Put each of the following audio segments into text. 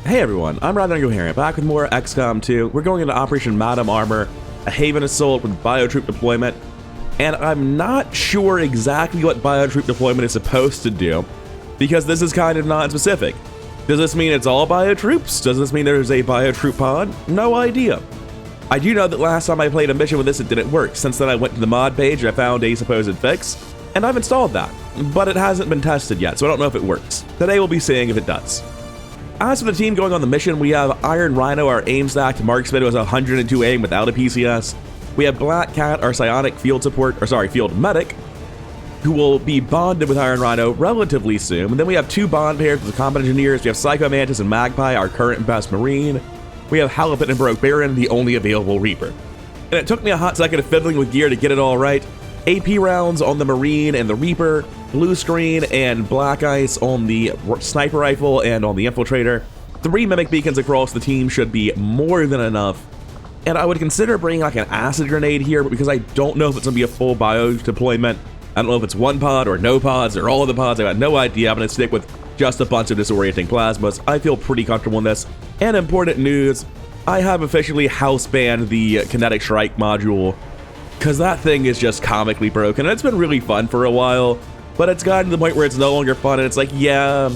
Hey everyone, I'm Rain, back with more XCOM 2. We're going into Operation Madam Armor, a Haven Assault with biotroop deployment, and I'm not sure exactly what biotroop deployment is supposed to do, because this is kind of non-specific. Does this mean it's all biotroops? Does this mean there's a biotroop pod? No idea. I do know that last time I played a mission with this, it didn't work. Since then, I went to the mod page and I found a supposed fix, and I've installed that, but it hasn't been tested yet, so I don't know if it works. Today we'll be seeing if it does. As for the team going on the mission, we have Iron Rhino, our aim-stacked marksman who has 102 aim without a PCS. We have Black Cat, our psionic field medic, who will be bonded with Iron Rhino relatively soon. And then we have two bond pairs with the combat engineers. We have Psycho Mantis and Magpie, our current best marine. We have Halibut and Baroque Baron, the only available Reaper. And it took me a hot second of fiddling with gear to get it all right. AP rounds on the Marine and the Reaper, blue screen and black ice on the sniper rifle and on the Infiltrator. 3 mimic beacons across the team should be more than enough. And I would consider bringing like an acid grenade here, but because I don't know if it's going to be a full bio deployment, I don't know if it's one pod or no pods or all of the pods, I got no idea. I'm going to stick with just a bunch of disorienting plasmas. I feel pretty comfortable in this. And important news, I have officially house banned the kinetic strike module, because that thing is just comically broken, and it's been really fun for a while, but it's gotten to the point where it's no longer fun, and it's like, yeah,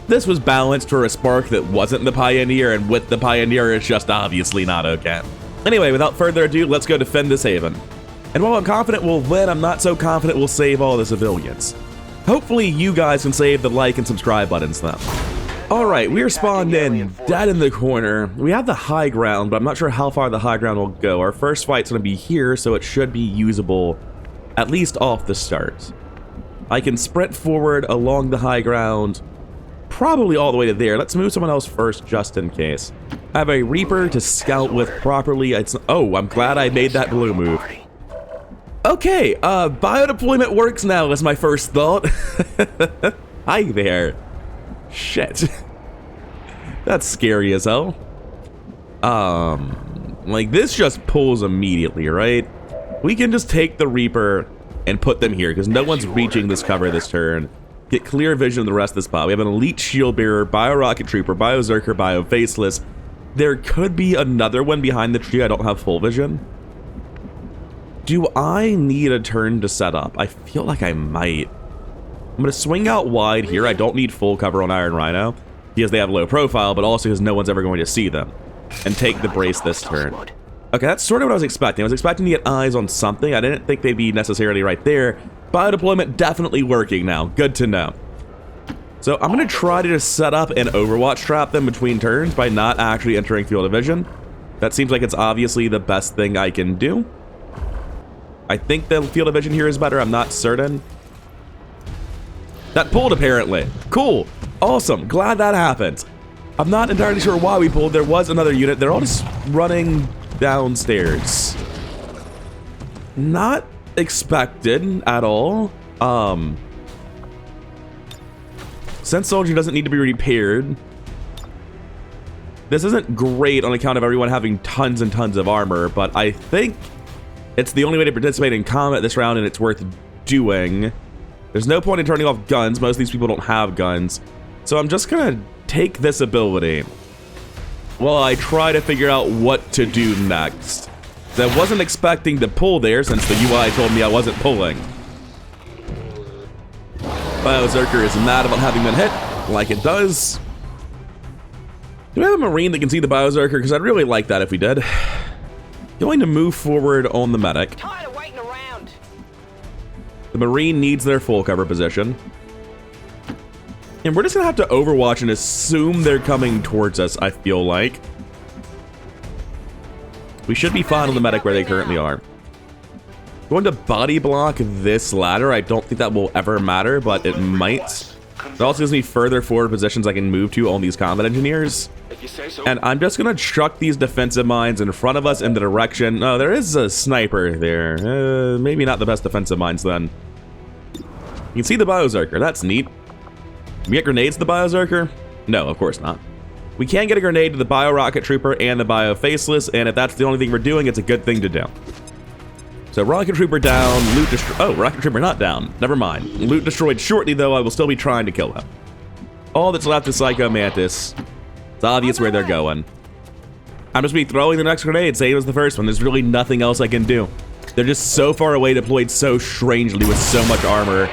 this was balanced for a spark that wasn't the Pioneer, and with the Pioneer, it's just obviously not okay. Anyway, without further ado, let's go defend this haven. And while I'm confident we'll win, I'm not so confident we'll save all the civilians. Hopefully you guys can save the like and subscribe buttons though. Alright, we're spawned in, dead in the corner. We have the high ground, but I'm not sure how far the high ground will go. Our first fight's going to be here, so it should be usable, at least off the start. I can sprint forward along the high ground, probably all the way to there. Let's move someone else first, just in case. I have a Reaper to scout with properly. Oh, I'm glad I made that blue move. Okay, bio-deployment works now, is my first thought. Hi there. Shit. That's scary as hell. Like, this just pulls immediately, right? We can just take the Reaper and put them here, because no one's reaching this cover this turn. Get clear vision of the rest of this spot. We have an Elite Shield Bearer, Bio-Rocket Trooper, Bio-Zerker, Bio-Faceless. There could be another one behind the tree. I don't have full vision. Do I need a turn to set up? I feel like I might. I'm going to swing out wide here. I don't need full cover on Iron Rhino, because they have low profile, but also because no one's ever going to see them. And take the brace this turn. Okay, that's sort of what I was expecting. I was expecting to get eyes on something. I didn't think they'd be necessarily right there. Bio-deployment definitely working now. Good to know. So I'm going to try to just set up and Overwatch trap them between turns by not actually entering field of vision. That seems like it's obviously the best thing I can do. I think the field of vision here is better. I'm not certain. That pulled, apparently. Cool. Awesome. Glad that happened. I'm not entirely sure why we pulled. There was another unit. They're all just running downstairs. Not expected at all. Sense Soldier doesn't need to be repaired. This isn't great on account of everyone having tons and tons of armor, but I think it's the only way to participate in combat this round, and it's worth doing. There's no point in turning off guns. Most of these people don't have guns. So I'm just going to take this ability while I try to figure out what to do next. I wasn't expecting to pull there since the UI told me I wasn't pulling. Bio-Zerker is mad about having been hit, like it does. Do we have a Marine that can see the Bio-Zerker? Because I'd really like that if we did. Going to move forward on the medic. The Marine needs their full cover position. And we're just going to have to overwatch and assume they're coming towards us, I feel like. We should be fine on the medic where they currently are. Going to body block this ladder. I don't think that will ever matter, but it might. It also gives me further forward positions I can move to on these combat engineers. And I'm just going to chuck these defensive mines in front of us in the direction. Oh, there is a sniper there. Maybe not the best defensive mines then. You can see the Bio-Zerker. That's neat. Can we get grenades to the Bio-Zerker? No, of course not. We can get a grenade to the Bio-Rocket Trooper and the Bio-Faceless, and if that's the only thing we're doing, it's a good thing to do. So Rocket Trooper down, loot destroyed. Oh, Rocket Trooper not down. Never mind. Loot destroyed shortly, though. I will still be trying to kill him. All that's left is Psycho Mantis. It's obvious where they're going. I'm just be throwing the next grenade, same as the first one. There's really nothing else I can do. They're just so far away, deployed so strangely with so much armor.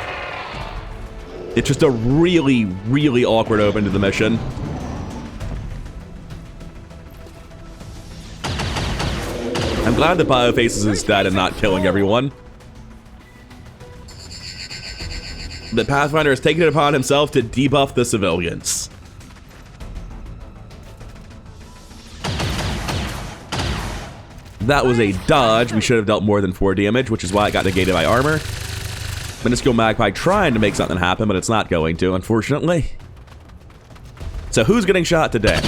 It's just a really, really awkward open to the mission. I'm glad the Bioface is instead and not killing everyone. The Pathfinder has taken it upon himself to debuff the civilians. That was a dodge. We should have dealt more than 4 damage, which is why it got negated by armor. Minuscule Magpie trying to make something happen, but it's not going to, unfortunately. So who's getting shot today?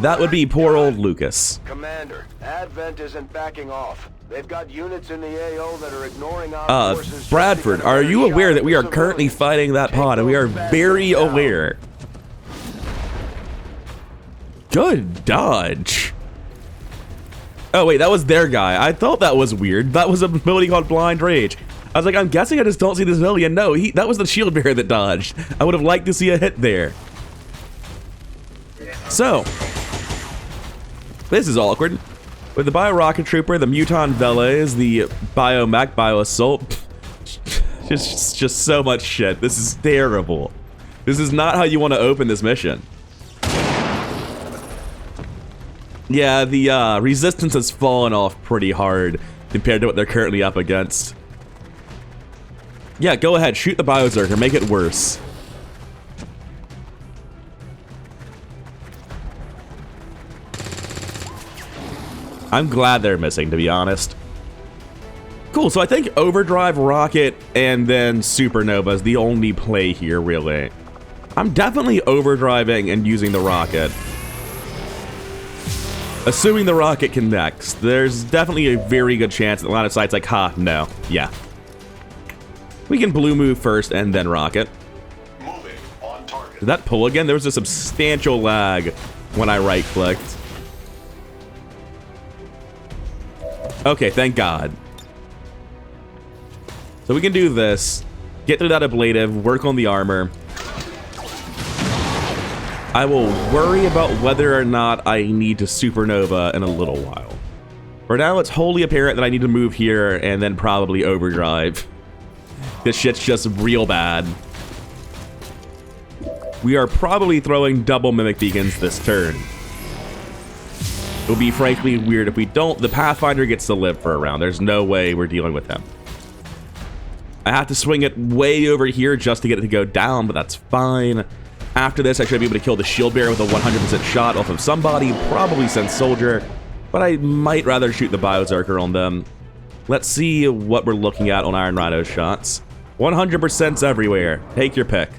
That would be poor old Lucas. Commander, Advent isn't backing off. They've got units in the AO that are ignoring our forces. Bradford, are you aware that we are currently fighting that pod, and we are very aware? Good dodge. Oh wait, that was their guy. I thought that was weird. That was a ability called Blind Rage. I was like, I'm guessing I just don't see this civilian. No, that was the shield bearer that dodged. I would have liked to see a hit there. So, this is awkward. With the Bio Rocket Trooper, the Muton Velez, the Bio Mech, Bio Assault. just so much shit. This is terrible. This is not how you want to open this mission. Yeah, the resistance has fallen off pretty hard compared to what they're currently up against. Yeah, go ahead, shoot the Biozerker, make it worse. I'm glad they're missing, to be honest. Cool, so I think Overdrive, Rocket, and then Supernova is the only play here, really. I'm definitely overdriving and using the Rocket. Assuming the Rocket connects, there's definitely a very good chance that a lot of sites like, no, yeah. We can blue move first and then Rocket. Moving on target. Did that pull again? There was a substantial lag when I right-clicked. Okay, thank God. So we can do this, get through that ablative, work on the armor. I will worry about whether or not I need to Supernova in a little while. For now, it's wholly apparent that I need to move here and then probably overdrive. This shit's just real bad. We are probably throwing double Mimic Beacons this turn. It would be frankly weird if we don't. The Pathfinder gets to live for a round. There's no way we're dealing with him. I have to swing it way over here just to get it to go down, but that's fine. After this, I should be able to kill the shield bearer with a 100% shot off of somebody, probably Sense Soldier, but I might rather shoot the Biozerker on them. Let's see what we're looking at on Iron Rhino's shots. 100%'s everywhere. Take your pick.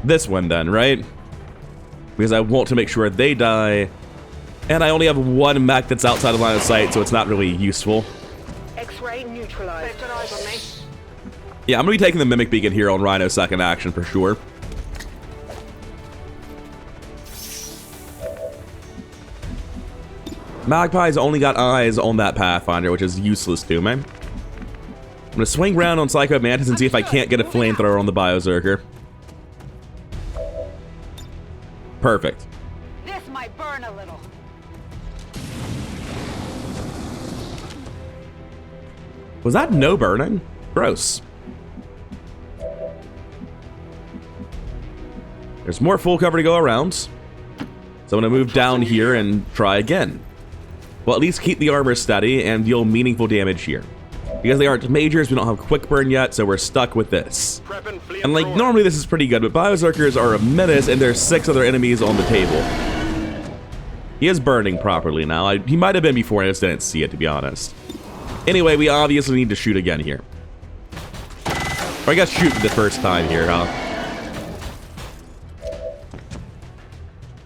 This one then, right? Because I want to make sure they die. And I only have one mech that's outside of line of sight, so it's not really useful. X-ray neutralized. Keep an eye on me. Yeah, I'm going to be taking the Mimic Beacon here on Rhino's second action for sure. Magpie's only got eyes on that Pathfinder, which is useless to me. I'm going to swing around on Psycho Mantis and see if I can't get a flamethrower on the Biozerker. Perfect. This might burn a little. Was that no burning? Gross. There's more full cover to go around. So I'm going to move down here and try again. Well, at least keep the armor steady and deal meaningful damage here. Because they aren't majors, we don't have quick burn yet, so we're stuck with this. And like, normally this is pretty good, but Biozerkers are a menace and there's 6 other enemies on the table. He is burning properly now. He might have been before, I just didn't see it, to be honest. Anyway, we obviously need to shoot again here. Or I guess shoot the first time here, huh?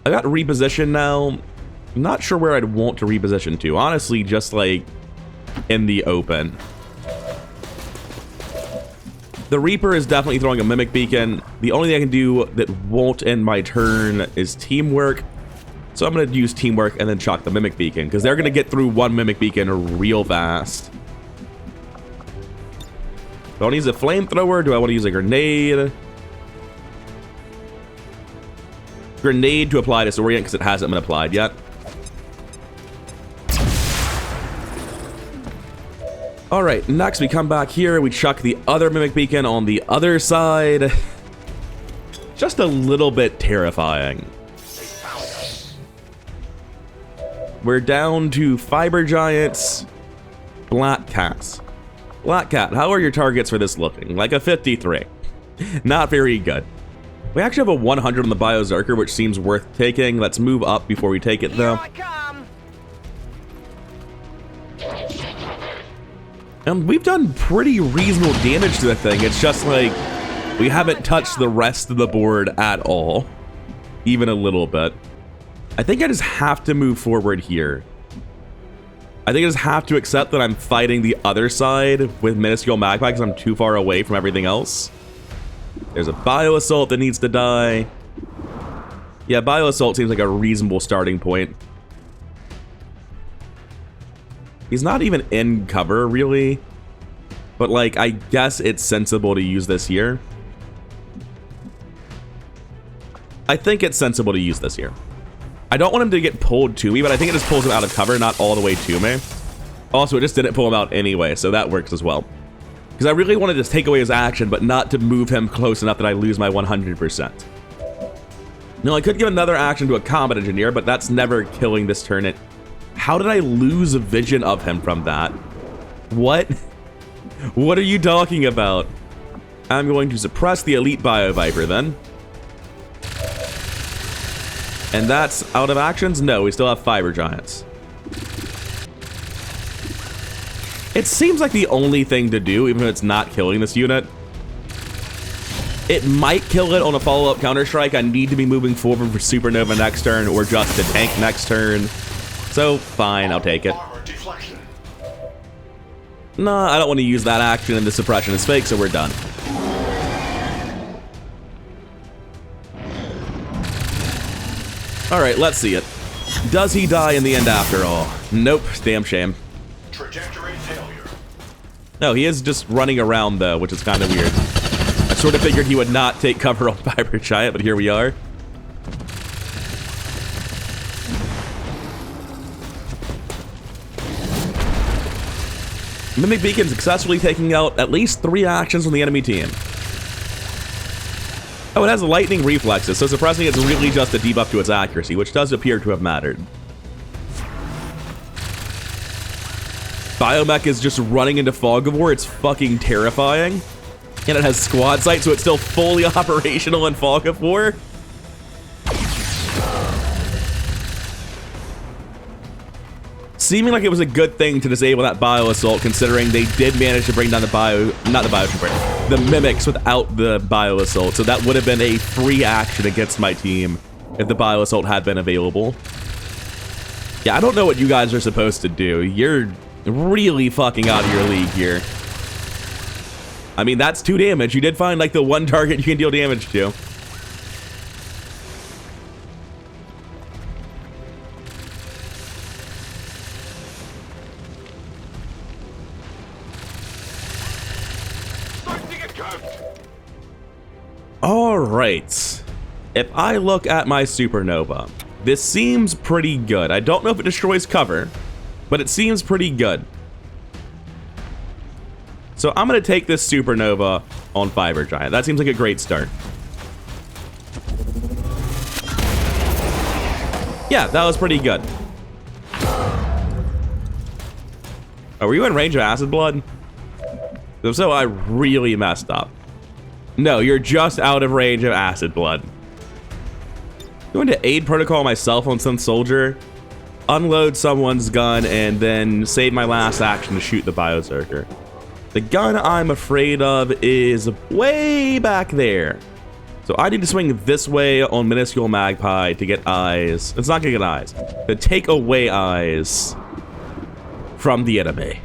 I got reposition now. I'm not sure where I'd want to reposition to. Honestly, just like in the open. The Reaper is definitely throwing a Mimic Beacon. The only thing I can do that won't end my turn is Teamwork. So I'm going to use Teamwork and then chalk the Mimic Beacon, because they're going to get through one Mimic Beacon real fast. Do I want to use a flamethrower? Do I want to use a grenade? Grenade to apply Disorient because it hasn't been applied yet. Alright, next we come back here, we chuck the other Mimic Beacon on the other side. Just a little bit terrifying. We're down to Fiber Giants, Black Cats. Black Cat, how are your targets for this looking? Like a 53. Not very good. We actually have a 100 on the Biozerker, which seems worth taking. Let's move up before we take it, though. And we've done pretty reasonable damage to the thing. It's just like we haven't touched the rest of the board at all. Even a little bit. I think I just have to move forward here. I think I just have to accept that I'm fighting the other side with Minuscule Magpie because I'm too far away from everything else. There's a Bio Assault that needs to die. Yeah, Bio Assault seems like a reasonable starting point. He's not even in cover, really. But, like, I guess it's sensible to use this here. I think it's sensible to use this here. I don't want him to get pulled to me, but I think it just pulls him out of cover, not all the way to me. Also, it just didn't pull him out anyway, so that works as well. Because I really wanted to take away his action, but not to move him close enough that I lose my 100%. No, I could give another action to a Combat Engineer, but that's never killing this turn. How did I lose a vision of him from that? What? What are you talking about? I'm going to suppress the Elite Bio Viper then. And that's out of actions? No, we still have Fiber Giants. It seems like the only thing to do, even if it's not killing this unit. It might kill it on a follow-up Counter-Strike. I need to be moving forward for Supernova next turn or just to tank next turn. So, fine, I'll take it. Nah, I don't want to use that action, and the suppression is fake, so we're done. Alright, let's see it. Does he die in the end after all? Nope, damn shame. Trajectory failure. No, he is just running around, though, which is kind of weird. I sort of figured he would not take cover on Fiber Giant, but here we are. Mimic Beacon successfully taking out at least 3 actions on the enemy team. Oh, it has lightning reflexes, so suppressing it's really just a debuff to its accuracy, which does appear to have mattered. Biomech is just running into Fog of War. It's fucking terrifying. And it has Squad Sight, so it's still fully operational in Fog of War. Seeming like it was a good thing to disable that Bio Assault, considering they did manage to bring down the the Mimics without the Bio Assault. So that would have been a free action against my team if the Bio Assault had been available. Yeah, I don't know what you guys are supposed to do. You're really fucking out of your league here. I mean, that's 2 damage. You did find like the 1 target you can deal damage to. Alright, if I look at my Supernova, this seems pretty good. I don't know if it destroys cover, but it seems pretty good. So I'm going to take this Supernova on Fiber Giant. That seems like a great start. Yeah, that was pretty good. Oh, were you in range of Acid Blood? If so, I really messed up. No, you're just out of range of Acid Blood. Going to aid protocol myself on some soldier, unload someone's gun, and then save my last action to shoot the Biozerker. The gun I'm afraid of is way back there. So I need to swing this way on Minuscule Magpie to get eyes. It's not gonna get eyes. To take away eyes from the enemy.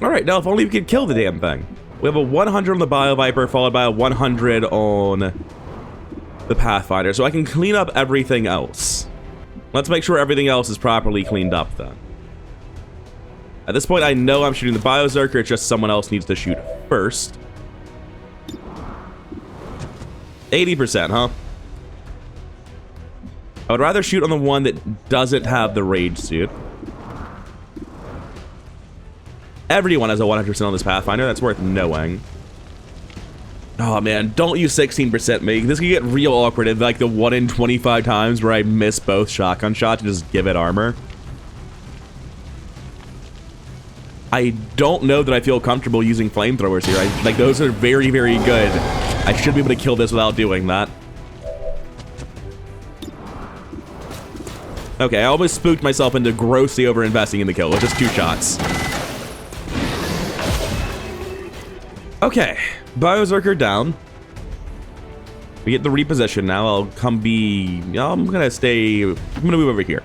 Alright, now if only we could kill the damn thing. We have a 100 on the Bio Viper, followed by a 100 on the Pathfinder, so I can clean up everything else. Let's make sure everything else is properly cleaned up, then. At this point, I know I'm shooting the Biozerker, it's just someone else needs to shoot first. 80%, huh? I would rather shoot on the one that doesn't have the rage suit. Everyone has a 100% on this Pathfinder. That's worth knowing. Oh man, don't use 16% me. This can get real awkward in like the 1 in 25 times where I miss both shotgun shots and just give it armor. I don't know that I feel comfortable using flamethrowers here. Like those are very, very good. I should be able to kill this without doing that. Okay, I almost spooked myself into grossly over-investing in the kill with just 2 shots. Okay, Bioberserker down. We get the reposition now. I'm gonna move over here.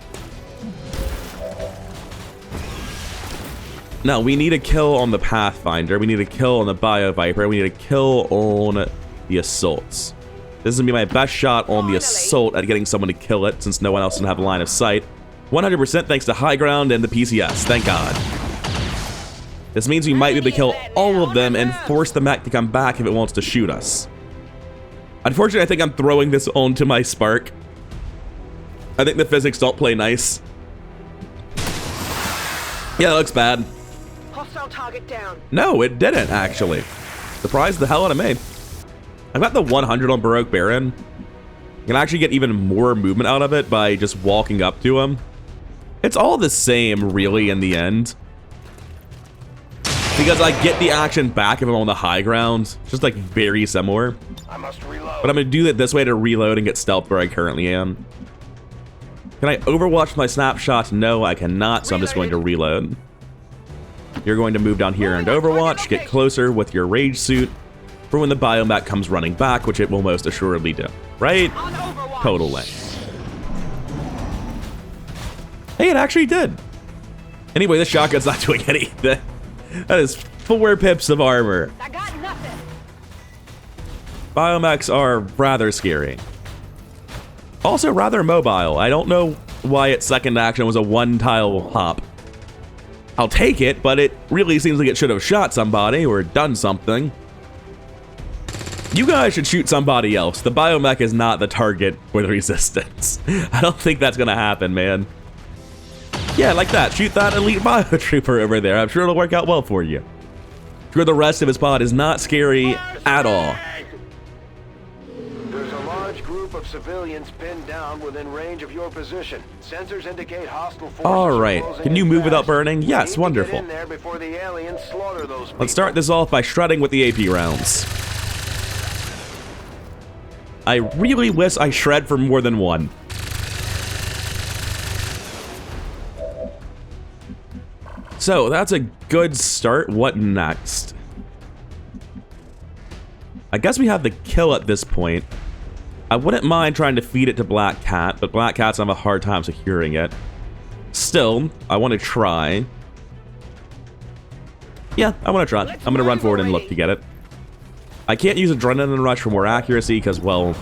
Now, we need a kill on the Pathfinder. We need a kill on the Bio Viper. We need a kill on the Assaults. This is gonna be my best shot on the Assault at getting someone to kill it, since no one else can have a line of sight. 100% thanks to High Ground and the PCS. Thank God. This means we might be able to kill all of them and force the mech to come back if it wants to shoot us. Unfortunately, I think I'm throwing this onto my Spark. I think the physics don't play nice. Yeah, that looks bad. Hostile target down. No, it didn't, actually. Surprised the hell out of me. I've got the 100 on Baroque Baron. You can actually get even more movement out of it by just walking up to him. It's all the same, really, in the end. Because I get the action back if I'm on the high ground. It's just like very similar. I must reload. But I'm gonna do it this way to reload and get stealth where I currently am. Can I overwatch my snapshot? No, I cannot, so I'm just going to reload. You're going to move down here and overwatch, get closer with your rage suit for when the biomech comes running back, which it will most assuredly do. Right? Totally. Hey, it actually did. Anyway, this shotgun's not doing anything. That is 4 pips of armor. I got nothing. Biomechs are rather scary. Also rather mobile. I don't know why its second action was a 1-tile hop. I'll take it, but it really seems like it should have shot somebody or done something. You guys should shoot somebody else. The biomech is not the target for the resistance. I don't think that's gonna happen, man. Yeah, like that. Shoot that elite biotrooper over there. I'm sure it'll work out well for you. Sure, the rest of his pod is not scary at all. There's a large group of civilians pinned down within range of your position. Sensors indicate hostile forces. All right. Can you move without burning? We Yes, need to wonderful. get in there before the aliens slaughter those people. Let's start this off by shredding with the AP rounds. I really wish I shred for more than one. So, that's a good start. What next? I guess we have the kill at this point. I wouldn't mind trying to feed it to Black Cat, but Black Cat's have a hard time securing it. Still, I want to try. Yeah, I want to try. I'm going to run forward and look to get it. I can't use Adrenaline Rush for more accuracy because, well,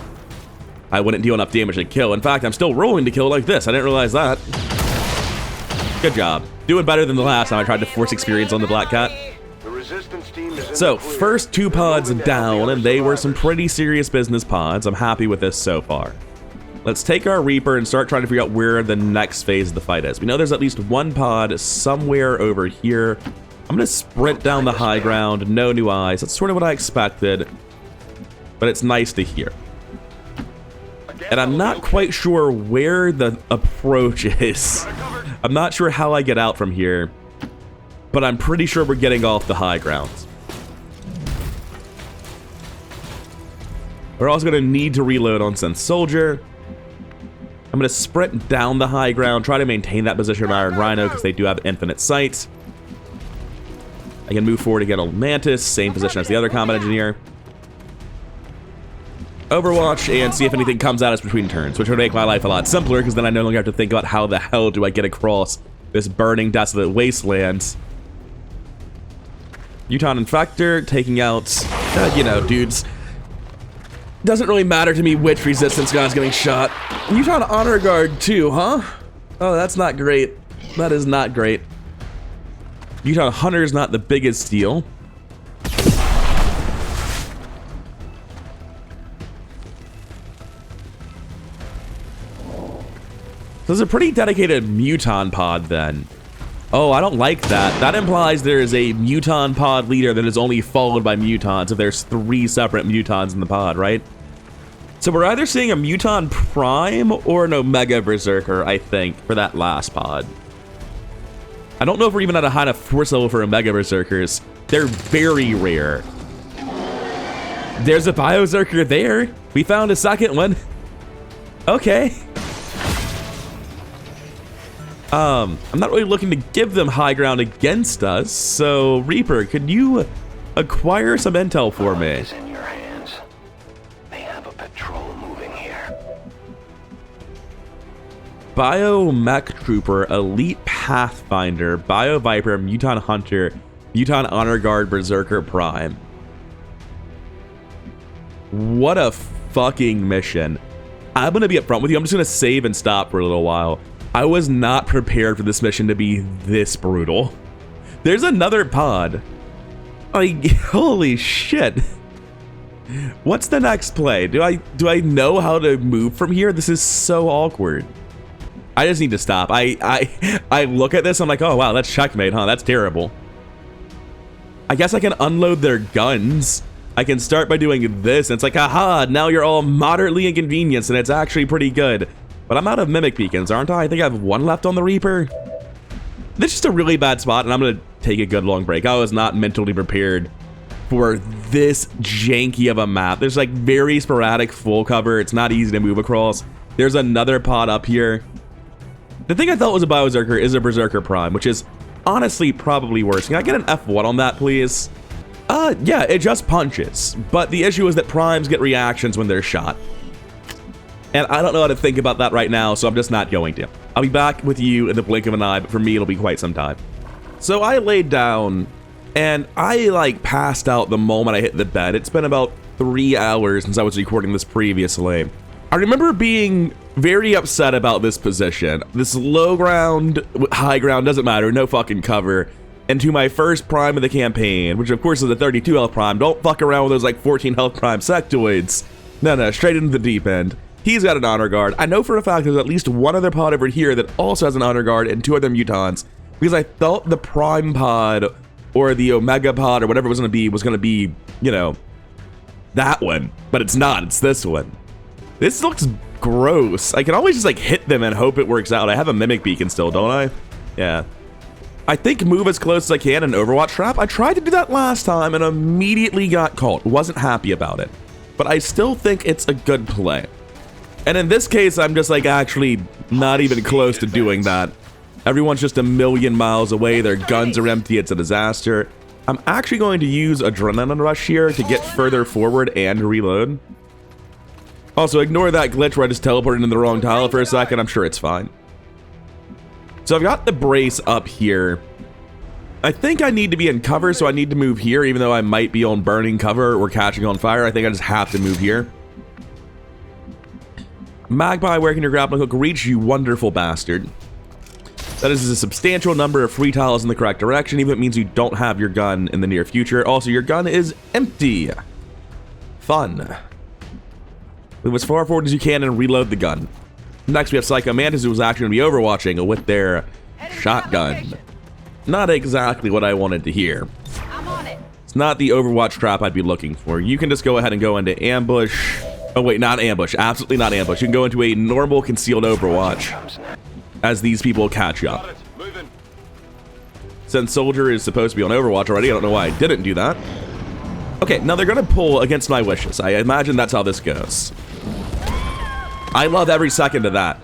I wouldn't deal enough damage to kill. In fact, I'm still rolling to kill like this. I didn't realize that. Good job. Doing better than the last time I tried to force experience on the Black Cat. The resistance team is in So, the clear. first 2 pods They're moving to help down, the and they were some survivors. pretty serious business pods. I'm happy with this so far. Let's take our Reaper and start trying to figure out where the next phase of the fight is. We know there's at least 1 pod somewhere over here. I'm going to sprint down the high ground, no new eyes. That's sort of what I expected, but it's nice to hear. And I'm not quite sure where the approach is. I'm not sure how I get out from here, but I'm pretty sure we're getting off the high ground. We're also going to need to reload on Sense Soldier. I'm going to sprint down the high ground, try to maintain that position of Iron Rhino because they do have infinite sight. I can move forward to get a Mantis, same position as the other combat engineer. Overwatch and see if anything comes at us between turns, which would make my life a lot simpler because then I no longer have to think about how the hell do I get across this burning, desolate wasteland. Uton Infector taking out, you know, dudes. Doesn't really matter to me which resistance guy's getting shot. Uton Honor Guard too, huh? Oh, that's not great. That is not great. Uton Hunter is not the biggest deal. So it's a pretty dedicated muton pod then. Oh, I don't like that. That implies there is a muton pod leader that is only followed by mutons if there's 3 separate mutons in the pod, right? So we're either seeing a muton prime or an omega berserker, I think, for that last pod. I don't know if we're even at a high enough force level for omega berserkers. They're very rare. There's a biozerker there. We found a second one. Okay. I'm not really looking to give them high ground against us, so Reaper, could you acquire some intel for me? It's in your hands. They have a patrol moving here. Biomech Trooper, Elite Pathfinder, Bio Viper, Muton Hunter, Muton Honor Guard, Berserker Prime. What a fucking mission. I'm gonna be upfront with you. I'm just gonna save and stop for a little while. I was not prepared for this mission to be this brutal. There's another pod. Like, holy shit. What's the next play? Do I know how to move from here? This is so awkward. I just need to stop. I look at this, I'm like, oh wow, that's checkmate, huh? That's terrible. I guess I can unload their guns. I can start by doing this, and it's like, aha, now you're all moderately inconvenienced, and it's actually pretty good. But I'm out of mimic beacons, aren't I? I think I have 1 left on the Reaper. This is just a really bad spot, and I'm gonna take a good long break. I was not mentally prepared for this janky of a map. There's like very sporadic full cover. It's not easy to move across. There's another pod up here. The thing I thought was a Biozerker is a Berserker Prime, which is honestly probably worse. Can I get an F1 on that, please? Yeah, it just punches. But the issue is that Primes get reactions when they're shot. And I don't know how to think about that right now, so I'm just not going to. I'll be back with you in the blink of an eye, but for me, it'll be quite some time. So I laid down, and I, like, passed out the moment I hit the bed. It's been about 3 hours since I was recording this previously. I remember being very upset about this position. This low ground, high ground, doesn't matter, no fucking cover. Into my first prime of the campaign, which of course is a 32 health prime. Don't fuck around with those, like, 14 health prime sectoids. No, straight into the deep end. He's got an honor guard. I know for a fact there's at least 1 other pod over here that also has an honor guard and 2 other mutons, because I thought the prime pod or the omega pod or whatever it was going to be, you know, that one, but it's not. It's this one. This looks gross. I can always just like hit them and hope it works out. I have a mimic beacon still, don't I? Yeah. I think move as close as I can in Overwatch trap. I tried to do that last time and immediately got caught. Wasn't happy about it, but I still think it's a good play. And in this case, I'm just like actually not even close to doing that. Everyone's just a million miles away. Their guns are empty. It's a disaster. I'm actually going to use Adrenaline Rush here to get further forward and reload. Also, ignore that glitch where I just teleported into the wrong tile for a second. I'm sure it's fine. So I've got the brace up here. I think I need to be in cover, so I need to move here, even though I might be on burning cover or catching on fire. I think I just have to move here. Magpie, where can your grappling hook reach, you wonderful bastard? That is a substantial number of free tiles in the correct direction, even if it means you don't have your gun in the near future. Also, your gun is empty. Fun. Move as far forward as you can and reload the gun. Next, we have Psycho Mantis, who was actually going to be overwatching with their shotgun. Not exactly what I wanted to hear. I'm on it. It's not the Overwatch trap I'd be looking for. You can just go ahead and go into ambush. Oh wait, not ambush. Absolutely not ambush. You can go into a normal concealed Overwatch as these people catch up. Since Soldier is supposed to be on Overwatch already, I don't know why I didn't do that. Okay, now they're gonna pull against my wishes. I imagine that's how this goes. I love every second of that.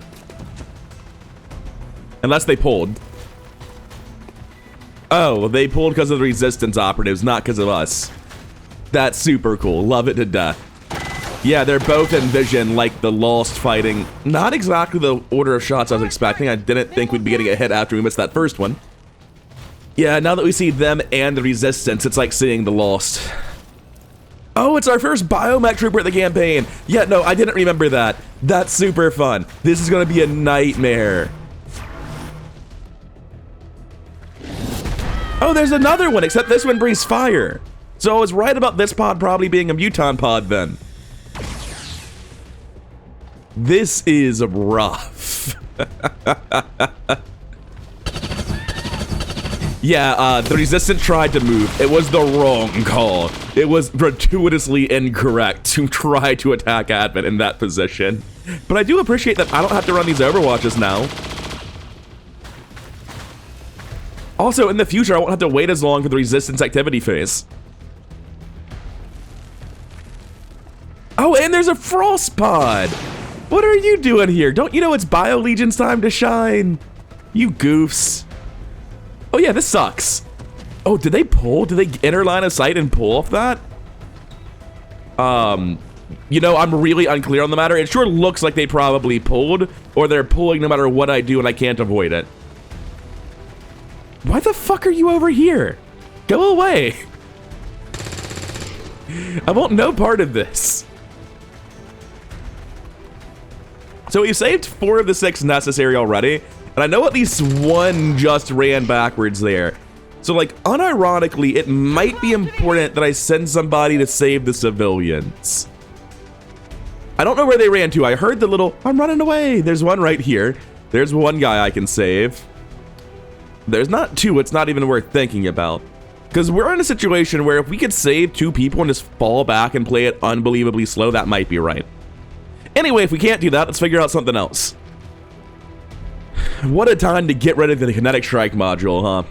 Unless they pulled. Oh, they pulled because of the resistance operatives, not because of us. That's super cool. Love it to death. Yeah, they're both in vision, like the Lost fighting. Not exactly the order of shots I was expecting. I didn't think we'd be getting a hit after we missed that first one. Yeah, now that we see them and the resistance, it's like seeing the Lost. Oh, it's our first biomech trooper at the campaign. Yeah, no, I didn't remember that. That's super fun. This is gonna be a nightmare. Oh, there's another one, except this one breathes fire. So I was right about this pod probably being a muton pod then. This is rough. off. Yeah, the Resistance tried to move. It was the wrong call. It was gratuitously incorrect to try to attack Advent in that position. But I do appreciate that I don't have to run these Overwatches now. Also, in the future, I won't have to wait as long for the Resistance activity phase. Oh, and there's a Frost Pod! What are you doing here? Don't you know it's BioLegion's time to shine? You goofs. Oh yeah, this sucks. Oh, did they pull? Did they enter line of sight and pull off that? You know, I'm really unclear on the matter. It sure looks like they probably pulled, or they're pulling no matter what I do and I can't avoid it. Why the fuck are you over here? Go away. I want no part of this. So we've saved 4 of the 6 necessary already, and I know at least 1 just ran backwards there. So like, unironically, it might be important that I send somebody to save the civilians. I don't know where they ran to. I heard the little, I'm running away. There's one right here. There's one guy I can save. There's not 2, it's not even worth thinking about. Because we're in a situation where if we could save 2 people and just fall back and play it unbelievably slow, that might be right. Anyway, if we can't do that, let's figure out something else. What a time to get rid of the Kinetic Strike module, huh?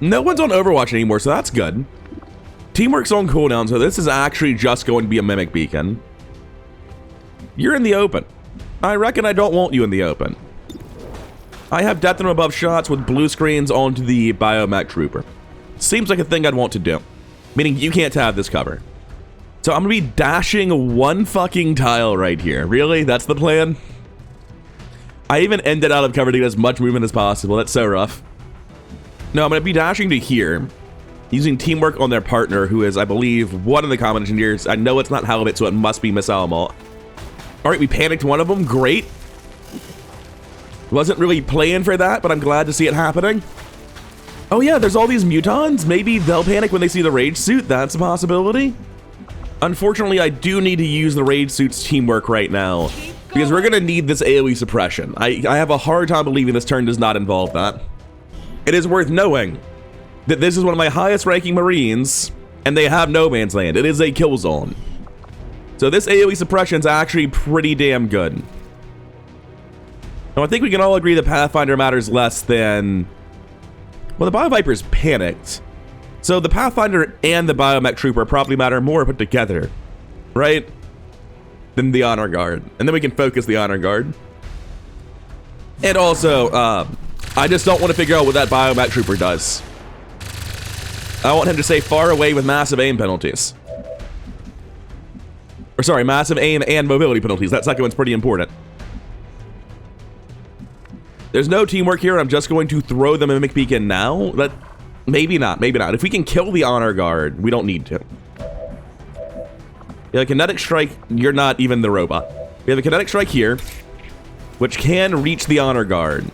No one's on Overwatch anymore, so that's good. Teamwork's on cooldown, so this is actually just going to be a Mimic Beacon. You're in the open. I reckon I don't want you in the open. I have depth and above shots with blue screens onto the Biomech Trooper. Seems like a thing I'd want to do. Meaning you can't have this cover. So I'm gonna be dashing 1 fucking tile right here. Really? That's the plan? I even ended out of cover to get as much movement as possible. That's so rough. No, I'm gonna be dashing to here, using teamwork on their partner, who is, I believe, one of the common engineers. I know it's not Halibut, so it must be Miss Almalt. Alright, we panicked one of them. Great. Wasn't really playing for that, but I'm glad to see it happening. Oh yeah, there's all these mutons. Maybe they'll panic when they see the rage suit. That's a possibility. Unfortunately, I do need to use the rage suit's teamwork right now, because we're gonna need this AoE suppression. I have a hard time believing this turn does not involve that. It is worth knowing that this is one of my highest ranking Marines, and they have no man's land. It is a kill zone. So this AoE suppression is actually pretty damn good. Now, I think we can all agree the Pathfinder matters less than... Well, the Bioviper's panicked. So the Pathfinder and the Biomech Trooper probably matter more put together, right? Than the Honor Guard. And then we can focus the Honor Guard. And also, I just don't want to figure out what that Biomech Trooper does. I want him to stay far away with massive aim penalties. Or sorry, massive aim and mobility penalties. That second one's pretty important. There's no teamwork here. I'm just going to throw the Mimic Beacon now. That maybe not, maybe not. If we can kill the Honor Guard, we don't need to. Yeah, Kinetic Strike, you're not even the robot. We have a Kinetic Strike here, which can reach the Honor Guard.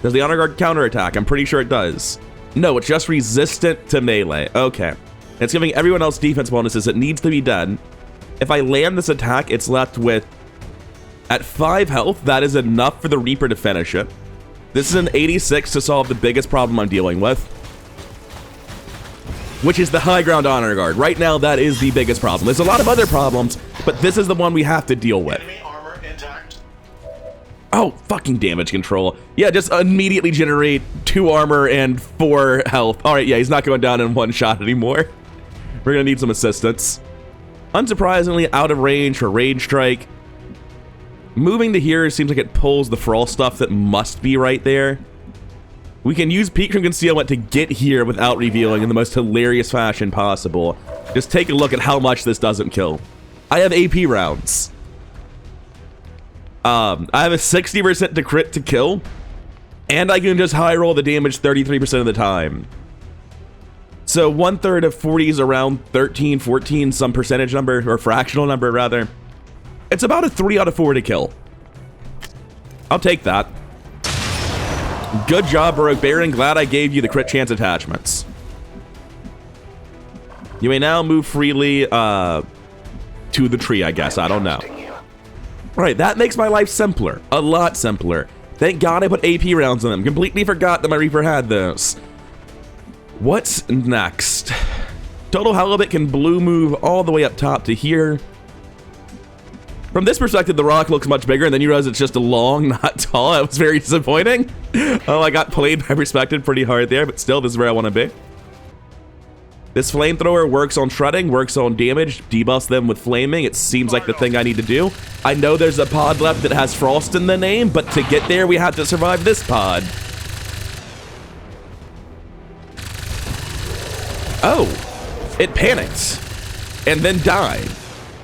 Does the Honor Guard counterattack? I'm pretty sure it does. No, it's just resistant to melee. Okay. It's giving everyone else defense bonuses. It needs to be dead. If I land this attack, it's left with... At 5 health, that is enough for the Reaper to finish it. This is an 86 to solve the biggest problem I'm dealing with, which is the high ground Honor Guard. Right now, that is the biggest problem. There's a lot of other problems, but this is the one we have to deal with. Enemy armor intact. Oh, fucking damage control. Yeah, just immediately generate 2 armor and 4 health. All right, yeah, he's not going down in 1 shot anymore. We're gonna need some assistance. Unsurprisingly, out of range for Rage Strike. Moving to here seems like it pulls the Frost stuff that must be right there. We can use Peek from Concealment to get here without revealing in the most hilarious fashion possible. Just take a look at how much this doesn't kill. I have AP rounds. I have a 60% to crit to kill, and I can just high roll the damage 33% of the time. So 1/3 of 40 is around 13, 14, some percentage number, or fractional number rather. It's about a 3 out of 4 to kill. I'll take that. Good job, Baroque Baron. Glad I gave you the crit chance attachments. You may now move freely to the tree, I guess. I don't know. Right, that makes my life simpler. A lot simpler. Thank God I put AP rounds on them. Completely forgot that my Reaper had those. What's next? Total Halibut can blue move all the way up top to here. From this perspective, the rock looks much bigger, and then you realize it's just a long, not tall. That was very disappointing. Oh, I got played by perspective pretty hard there, but still, this is where I want to be. This flamethrower works on shredding, works on damage, debuffs them with flaming. It seems like the thing I need to do. I know there's a pod left that has Frost in the name, but to get there, we have to survive this pod. Oh, it panicked and then died.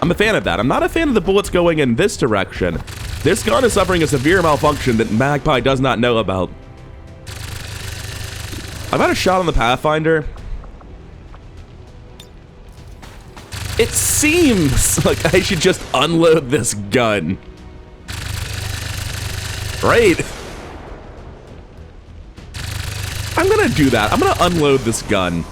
I'm a fan of that. I'm not a fan of the bullets going in this direction. This gun is suffering a severe malfunction that Magpie does not know about. I've had a shot on the Pathfinder. It seems like I should just unload this gun. Right. I'm gonna do that. I'm gonna unload this gun.